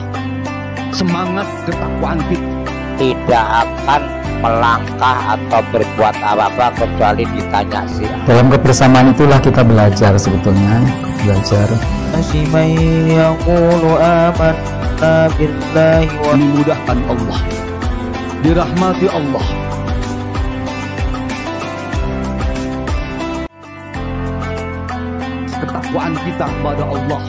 S1: semangat ketakwaan kita
S2: tidak akan melangkah atau berbuat apa-apa kecuali ditanya sih.
S3: Dalam kebersamaan itulah kita belajar sebetulnya, belajar.
S6: Asiman yaqulu amanna billahi wa
S1: dimudahkan Allah, dirahmati Allah. Ketakwaan kita kepada Allah,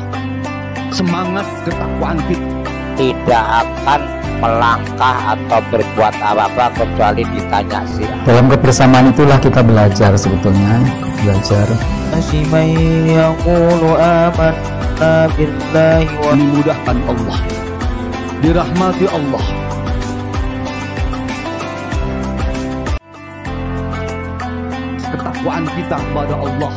S1: semangat ketakwaan kita
S2: tidak akan melangkah atau berbuat apa-apa kecuali ditanya sih.
S3: Dalam kebersamaan itulah kita belajar sebetulnya, belajar.
S6: Asiman yaqulu amanna billahi wa
S1: dimudahkan Allah, dirahmati Allah. Ketakwaan kita kepada Allah,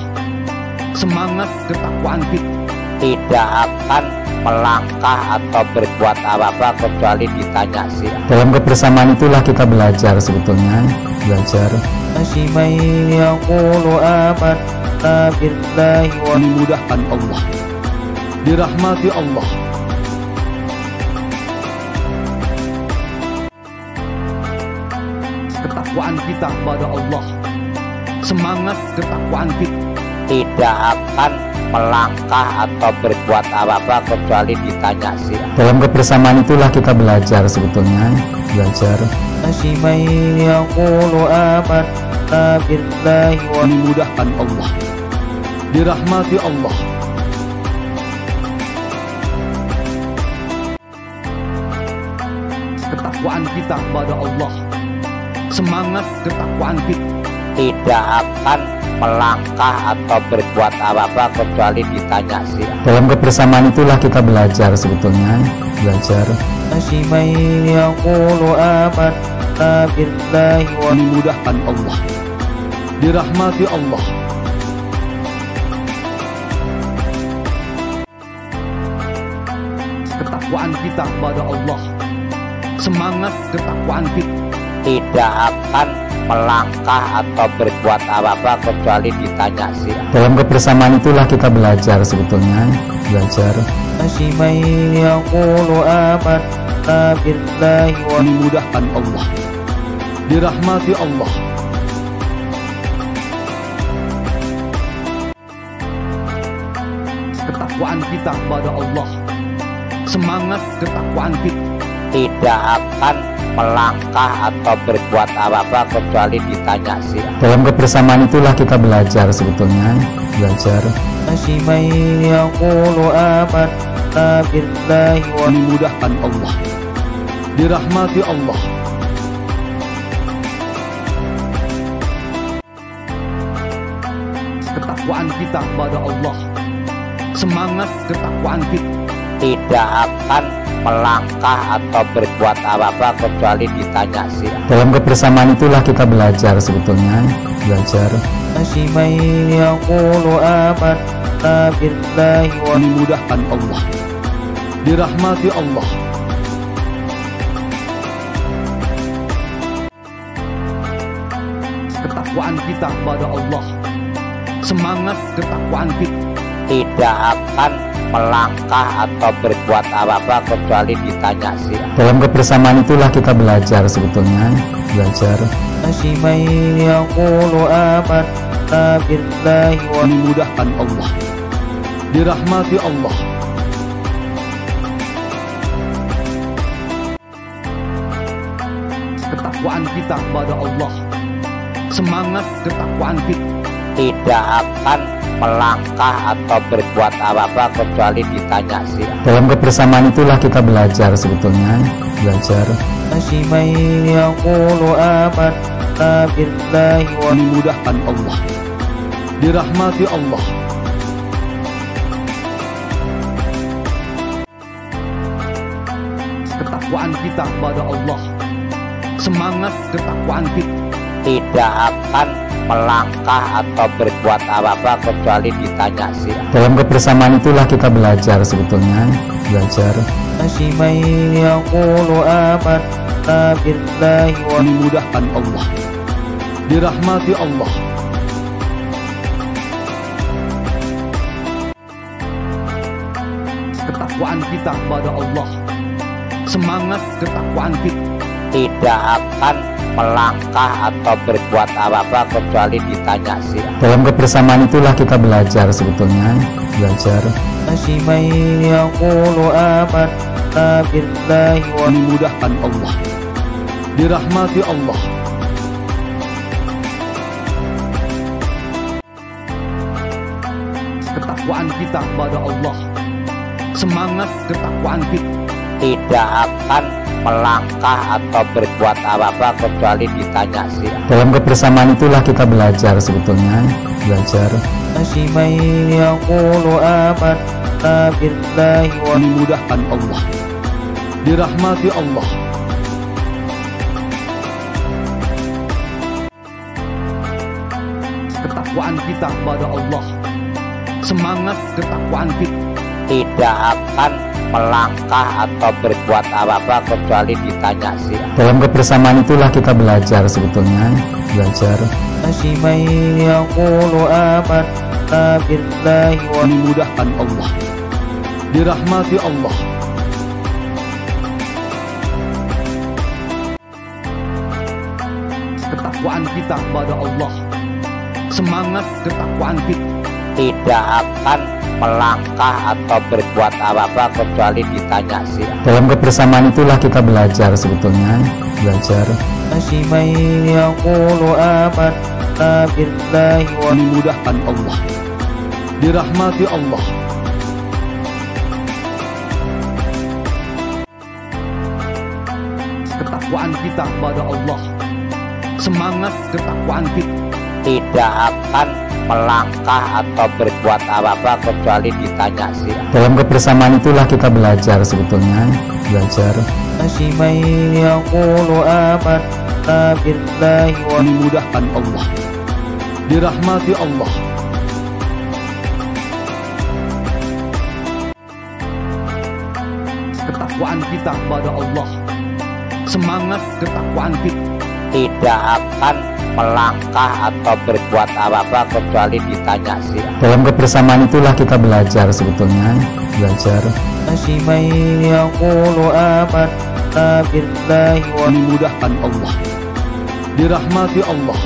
S1: semangat ketakwaan kita
S2: tidak akan melangkah atau berbuat apa-apa kecuali ditanya sih.
S3: Dalam kebersamaan itulah kita belajar sebetulnya, belajar.
S6: Asiman yaqulu amanna billahi wa
S1: dimudahkan Allah, dirahmati Allah. Ketakwaan kita kepada Allah, semangat ketakwaan kita
S2: tidak akan melangkah atau berbuat apa-apa kecuali ditanya sih.
S3: Dalam kebersamaan itulah kita belajar sebetulnya, belajar.
S6: Asiman yaqulu amanna billahi wa
S1: dimudahkan Allah, dirahmati Allah. Ketakwaan kita kepada Allah, semangat ketakwaan kita
S2: tidak akan melangkah atau berbuat apa-apa kecuali ditanya sih.
S3: Dalam kebersamaan itulah kita belajar sebetulnya, belajar.
S6: Asiman yaqulu amanna billahi wa
S1: dimudahkan Allah, dirahmati Allah. Ketakwaan kita kepada Allah, semangat ketakwaan kita
S2: tidak tidak akan melangkah atau berbuat apa-apa kecuali ditanya sih.
S3: Dalam kebersamaan itulah kita belajar sebetulnya, belajar.
S6: Asiman yaqulu amanna billahi wa
S1: dimudahkan Allah, dirahmati Allah. Ketakwaan kita kepada Allah, semangat ketakwaan kita
S2: tidak akan melangkah atau berbuat apa-apa kecuali ditanya sih.
S3: Dalam kebersamaan itulah kita belajar sebetulnya, belajar.
S6: Asiman yaqulu amanna billahi wa
S1: dimudahkan Allah, dirahmati Allah. Ketakwaan kita kepada Allah, semangat ketakwaan kita
S2: tidak akan melangkah atau berbuat apa-apa kecuali ditanya sih.
S3: Dalam kebersamaan itulah kita belajar sebetulnya, belajar.
S6: Asiman yaqulu amanna billahi wa
S1: dimudahkan Allah, dirahmati Allah. Ketakwaan kita kepada Allah, semangat ketakwaan kita
S2: tidak akan melangkah atau berbuat apa-apa kecuali ditanya sih.
S3: Dalam kebersamaan itulah kita belajar sebetulnya, belajar.
S6: Asiman yaqulu amanna billahi wa
S1: dimudahkan Allah, dirahmati Allah. Ketakwaan kita kepada Allah, semangat ketakwaan kita
S2: tidak akan melangkah atau berbuat apa-apa kecuali ditanya sih.
S3: Dalam kebersamaan itulah kita belajar sebetulnya, belajar.
S6: Asiman yaqulu amanna billahi wa
S1: dimudahkan Allah, dirahmati Allah. Ketakwaan kita kepada Allah, semangat ketakwaan kita
S2: tidak akan melangkah atau berbuat apa-apa kecuali ditanya sih.
S3: Dalam kebersamaan itulah kita belajar sebetulnya, belajar.
S6: Asiman yaqulu amanna billahi wa
S1: dimudahkan Allah, dirahmati Allah. Ketakwaan kita kepada Allah, semangat ketakwaan kita
S2: tidak akan melangkah atau berbuat apa-apa kecuali ditanya sih.
S3: Dalam kebersamaan itulah kita belajar sebetulnya, belajar.
S6: Asiman yaqulu amanna billahi wa
S1: dimudahkan Allah, dirahmati Allah. Ketakwaan kita kepada Allah, semangat ketakwaan kita
S2: tidak akan melangkah atau berbuat apa-apa kecuali ditanya sih.
S3: Dalam kebersamaan itulah kita belajar sebetulnya, belajar.
S6: Asiman yaqulu amanna billahi wa
S1: dimudahkan Allah, dirahmati Allah. Ketakwaan kita kepada Allah, semangat ketakwaan kita
S2: tidak akan melangkah atau berbuat apa-apa kecuali ditanya sih.
S3: Dalam kebersamaan itulah kita belajar sebetulnya, belajar.
S6: Asiman yaqulu amanna billahi wa
S1: dimudahkan Allah, dirahmati Allah. Ketakwaan kita kepada Allah, semangat ketakwaan kita
S2: tidak akan melangkah atau berbuat apa-apa kecuali ditanya sih.
S3: Dalam kebersamaan itulah kita belajar sebetulnya, belajar.
S6: Asiman yaqulu amanna billahi wa
S1: dimudahkan Allah, dirahmati Allah. Ketakwaan kita kepada Allah, semangat ketakwaan kita
S2: tidak akan melangkah atau berbuat apa-apa kecuali ditanya sih.
S3: Dalam kebersamaan itulah kita belajar sebetulnya, belajar.
S6: Asiman yaqulu amanna billahi wa
S1: dimudahkan Allah, dirahmati Allah. Ketakwaan kita kepada Allah, semangat ketakwaan kita
S2: tidak akan melangkah atau berbuat apa-apa kecuali ditanya sih.
S3: Dalam kebersamaan itulah kita belajar sebetulnya, belajar.
S6: من يقول آمنا بالله
S1: dimudahkan Allah, dirahmati Allah.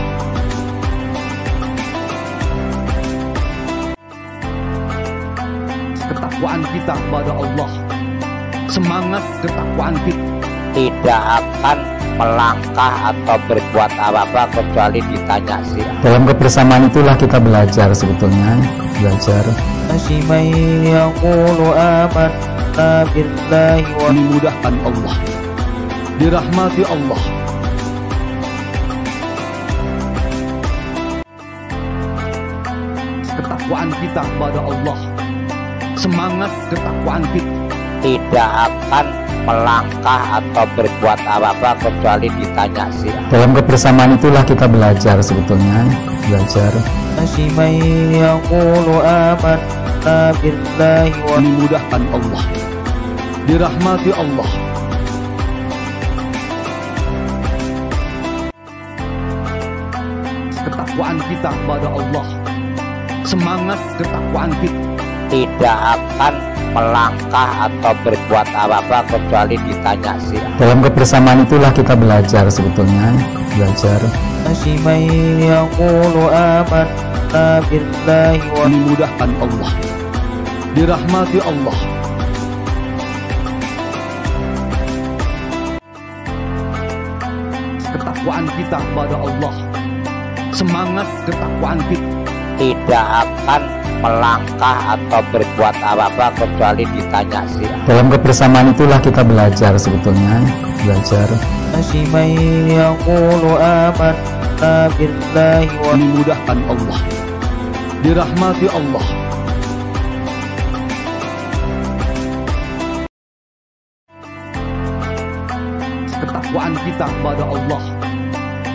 S1: Ketakwaan kita kepada Allah, semangat ketakwaan kita
S2: tidak akan melangkah atau berbuat apa-apa kecuali ditanya sih.
S3: Dalam kebersamaan itulah kita belajar sebetulnya, belajar.
S6: من يقول آمنا بالله
S1: dimudahkan Allah, dirahmati Allah. Ketakwaan kita kepada Allah, semangat ketakwaan kita
S2: tidak akan melangkah atau berbuat apa-apa kecuali ditanya sih.
S3: Dalam kebersamaan itulah kita belajar sebetulnya, belajar.
S6: من يقول آمنا بالله
S1: dimudahkan Allah, dirahmati Allah. Ketakwaan kita kepada Allah, semangat ketakwaan kita
S2: tidak akan melangkah atau berbuat apa-apa kecuali ditanya sih.
S3: Dalam kebersamaan itulah kita belajar sebetulnya, belajar.
S6: من يقول آمنا بالله
S1: dimudahkan Allah, dirahmati Allah. Ketakwaan kita kepada Allah, semangat ketakwaan kita
S2: tidak akan melangkah atau berbuat apa-apa kecuali ditanya sih.
S3: Dalam kebersamaan itulah kita belajar sebetulnya, belajar.
S6: من يقول آمنا بالله
S1: dimudahkan Allah, dirahmati Allah. Ketakwaan kita kepada Allah,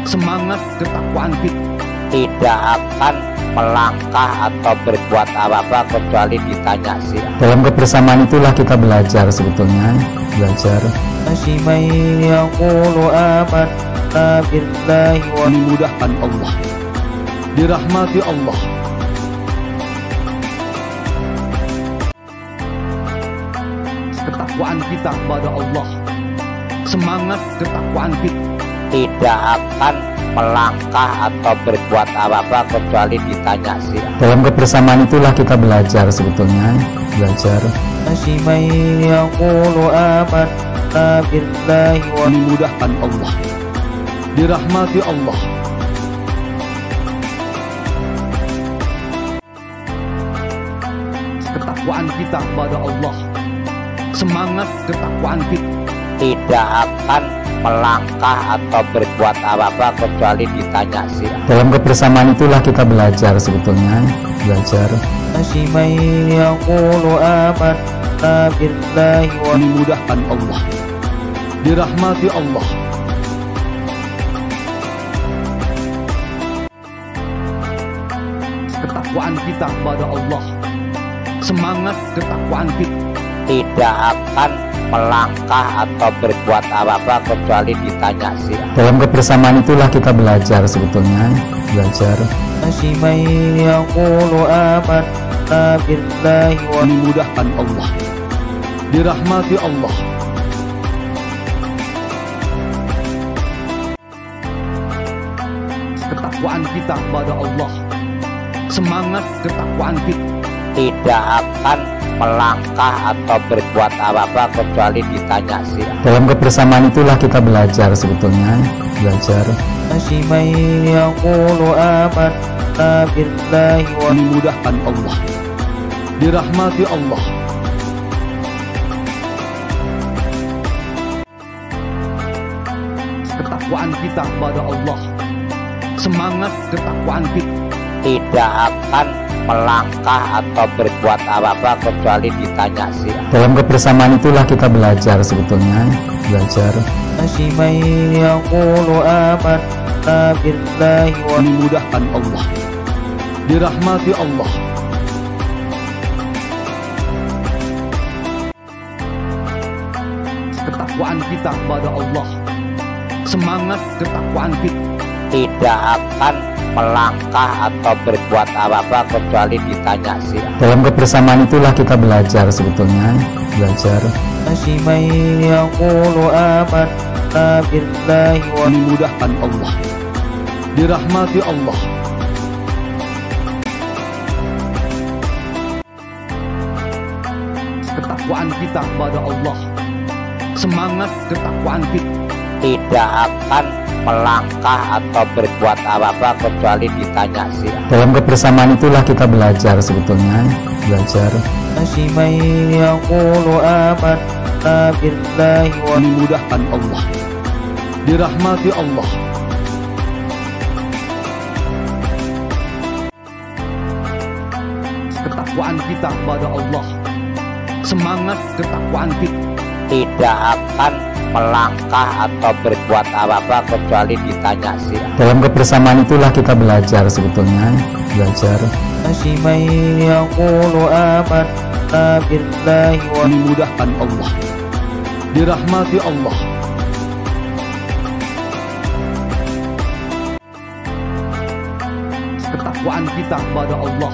S1: semangat ketakwaan kita
S2: tidak akan melangkah atau berbuat apa-apa kecuali ditanya sih.
S3: Dalam kebersamaan itulah kita belajar sebetulnya, belajar.
S6: من يقول آمنا بالله
S1: dimudahkan Allah, dirahmati Allah. Ketakwaan kita kepada Allah, semangat ketakwaan kita
S2: tidak akan melangkah atau berbuat apa-apa kecuali ditanya sih.
S3: Dalam kebersamaan itulah kita belajar sebetulnya, belajar.
S6: من يقول آمنا بالله
S1: dimudahkan Allah, dirahmati Allah. Ketakwaan kita kepada Allah, semangat ketakwaan kita
S2: tidak akan melangkah atau berbuat apa-apa kecuali ditanya sih.
S3: Dalam kebersamaan itulah kita belajar sebetulnya, belajar.
S6: من يقول آمنا بالله
S1: dimudahkan Allah, dirahmati Allah. Ketakwaan kita kepada Allah, semangat ketakwaan kita
S2: tidak akan melangkah atau berbuat apa-apa kecuali ditanya sih.
S3: Dalam kebersamaan itulah kita belajar sebetulnya, belajar.
S6: من يقول آمنا بالله
S1: dimudahkan Allah, dirahmati Allah. Ketakwaan kita kepada Allah, semangat ketakwaan kita
S2: tidak akan melangkah atau berbuat apa-apa kecuali ditanya sih.
S3: Dalam kebersamaan itulah kita belajar sebetulnya, belajar.
S6: من يقول آمنا بالله
S1: dimudahkan Allah, dirahmati Allah. Ketakwaan kita kepada Allah, semangat ketakwaan kita
S2: tidak akan melangkah atau berbuat apa-apa kecuali ditanya sih.
S3: Dalam kebersamaan itulah kita belajar sebetulnya, belajar.
S6: من يقول آمنا بالله
S1: dimudahkan Allah, dirahmati Allah. Ketakwaan kita kepada Allah, semangat ketakwaan kita
S2: tidak akan melangkah atau berbuat apa-apa kecuali ditanya sih.
S3: Dalam kebersamaan itulah kita belajar sebetulnya, belajar
S6: man yaqulu amanna billahi wa
S1: dimudahkan Allah, dirahmati Allah. Ketakwaan kita kepada Allah, semangat ketakwaan kita
S2: tidak akan melangkah atau berbuat apa-apa kecuali ditanya sih.
S3: Dalam kebersamaan itulah kita belajar sebetulnya, belajar
S6: man yaqulu amanna billahi wa
S1: dimudahkan Allah, dirahmati Allah. Ketakwaan kita kepada Allah, semangat ketakwaan kita
S2: tidak akan melangkah atau berbuat apa-apa kecuali ditanya sih.
S3: Dalam kebersamaan itulah kita belajar sebetulnya, belajar
S6: man yaqulu amanna billahi wa
S1: dimudahkan Allah, dirahmati Allah. Ketakwaan kita kepada Allah,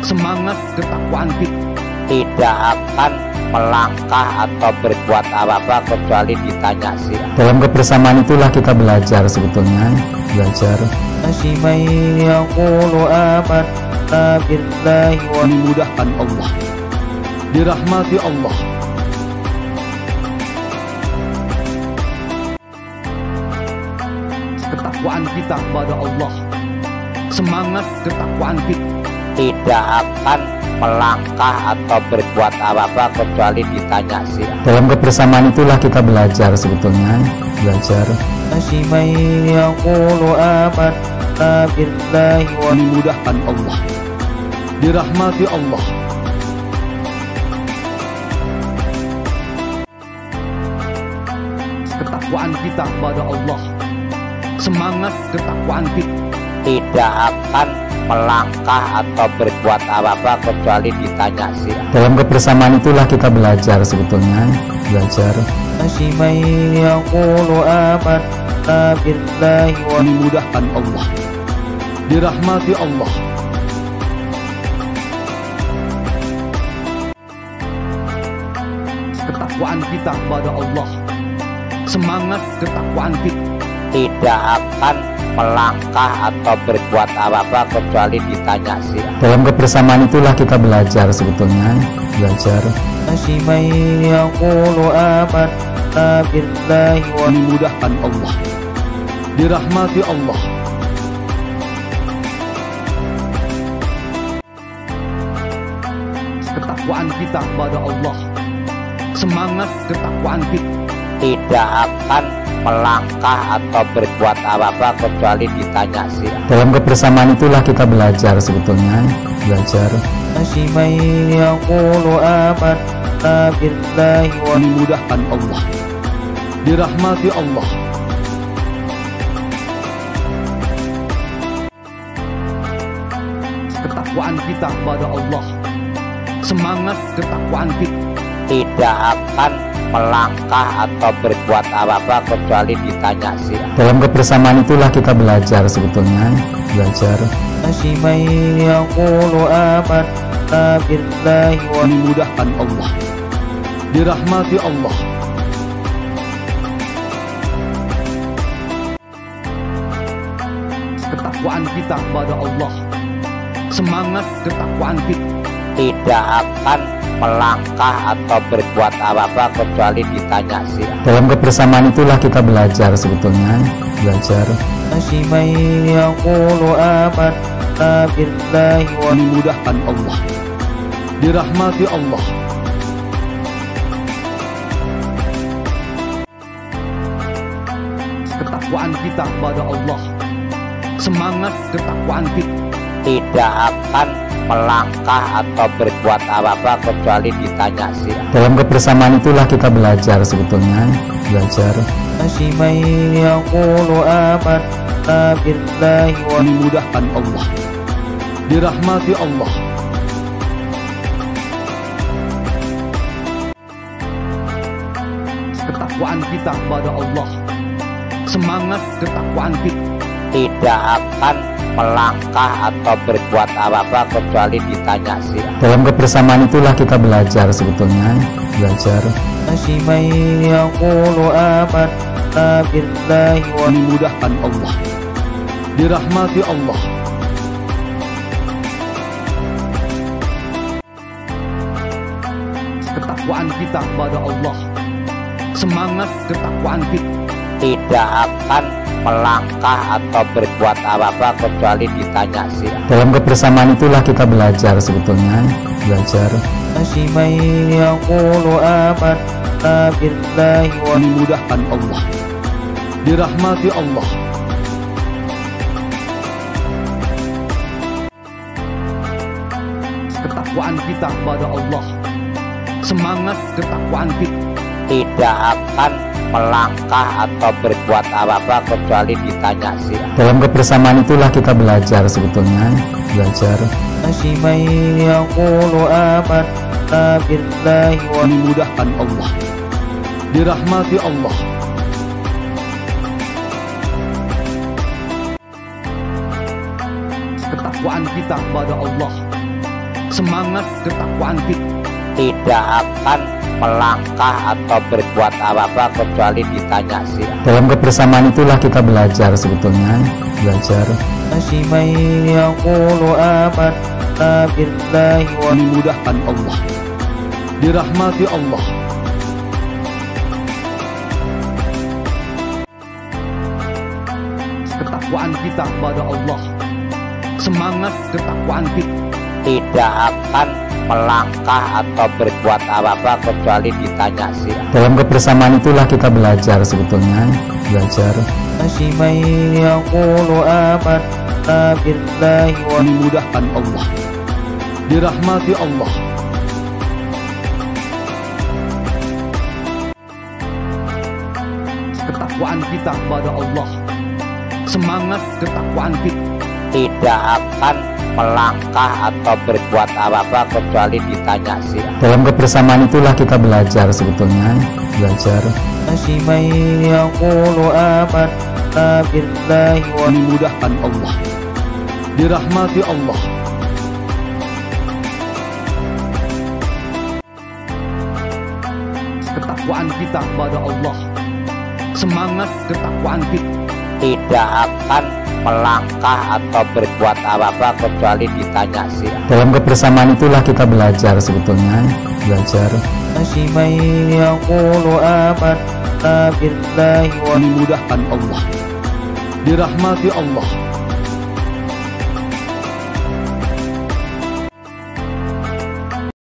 S1: semangat ketakwaan kita
S2: tidak akan melangkah atau berbuat apa-apa kecuali ditanya sih.
S3: Dalam kebersamaan itulah kita belajar sebetulnya, belajar
S6: man yaqulu amanna billahi wa
S1: dimudahkan Allah, dirahmati Allah. Ketakwaan kita kepada Allah, semangat ketakwaan kita
S2: tidak akan melangkah atau berbuat apa-apa kecuali ditanya sih.
S3: Dalam kebersamaan itulah kita belajar sebetulnya, belajar
S6: man yaqulu amanna billahi wa
S1: dimudahkan Allah, dirahmati Allah. Ketakwaan kita kepada Allah, semangat ketakwaan kita
S2: tidak akan melangkah atau berbuat apa-apa kecuali ditanya sih.
S3: Dalam kebersamaan itulah kita belajar sebetulnya, belajar
S6: man yaqulu amanna billahi wa
S1: dimudahkan Allah, dirahmati Allah. Ketakwaan kita kepada Allah, semangat ketakwaan kita
S2: tidak akan melangkah atau berbuat apa-apa kecuali ditanya sih.
S3: Dalam kebersamaan itulah kita belajar sebetulnya, belajar
S6: man yaqulu amanna billahi wa
S1: dimudahkan Allah, dirahmati Allah. Ketakwaan kita kepada Allah, semangat ketakwaan kita
S2: tidak akan melangkah atau berbuat apa-apa kecuali ditanya sih.
S3: Dalam kebersamaan itulah kita belajar sebetulnya, belajar
S6: man yaqulu amanna billahi wa
S1: dimudahkan Allah, dirahmati Allah. Ketakwaan kita kepada Allah, semangat ketakwaan kita
S2: tidak akan melangkah atau berbuat apa-apa kecuali ditanya sih.
S3: Dalam kebersamaan itulah kita belajar sebetulnya, belajar
S6: man yaqulu amanna billahi wa
S1: dimudahkan Allah, dirahmati Allah. Ketakwaan kita kepada Allah, semangat ketakwaan kita
S2: tidak akan melangkah atau berbuat apa-apa kecuali ditanya sih.
S3: Dalam kebersamaan itulah kita belajar sebetulnya, belajar
S6: man yaqulu amanna billahi wa
S1: dimudahkan Allah, dirahmati Allah. Ketakwaan kita kepada Allah, semangat ketakwaan kita
S2: tidak akan melangkah atau berbuat apa-apa kecuali ditanya sih.
S3: Dalam kebersamaan itulah kita belajar sebetulnya, belajar
S6: man yaqulu amanna billahi wa
S1: dimudahkan Allah, dirahmati Allah. Ketakwaan kita kepada Allah, semangat ketakwaan kita
S2: tidak akan melangkah atau berbuat apa-apa kecuali ditanya sih.
S3: Dalam kebersamaan itulah kita belajar sebetulnya, belajar.
S6: من يقول آمنا بالله
S1: dimudahkan Allah, dirahmati Allah. Ketakwaan kita kepada Allah, semangat ketakwaan kita
S2: tidak akan melangkah atau berbuat apa-apa kecuali ditanya sih.
S3: Dalam kebersamaan itulah kita belajar sebetulnya, belajar.
S6: من يقول آمنا بالله
S1: dimudahkan Allah, dirahmati Allah. Ketakwaan kita kepada Allah, semangat ketakwaan kita
S2: tidak akan melangkah atau berbuat apa-apa kecuali ditanya sih.
S3: Dalam kebersamaan itulah kita belajar sebetulnya, belajar.
S6: من يقول آمنا بالله
S1: dimudahkan Allah, dirahmati Allah. Ketakwaan kita kepada Allah, semangat ketakwaan kita
S2: tidak akan melangkah atau berbuat apa-apa kecuali ditanya sih.
S3: Dalam kebersamaan itulah kita belajar sebetulnya, belajar.
S6: من يقول آمنا بالله
S1: dimudahkan Allah, dirahmati Allah. Ketakwaan kita kepada Allah, semangat ketakwaan kita
S2: tidak akan melangkah atau berbuat apa-apa kecuali ditanya sih.
S3: Dalam kebersamaan itulah kita belajar sebetulnya, belajar.
S6: من يقول آمنا بالله
S1: dimudahkan Allah, dirahmati Allah. Ketakwaan kita kepada Allah, semangat ketakwaan kita
S2: tidak akan melangkah atau berbuat apa-apa kecuali ditanya sih.
S3: Dalam kebersamaan itulah kita belajar sebetulnya, belajar.
S6: من يقول آمنا بالله
S1: dimudahkan Allah, dirahmati Allah. Ketakwaan kita kepada Allah, semangat ketakwaan kita
S2: tidak akan melangkah atau berbuat apa-apa kecuali ditanya sih.
S3: Dalam kebersamaan itulah kita belajar sebetulnya, belajar.
S6: من يقول آمنا بالله
S1: dimudahkan Allah, dirahmati Allah.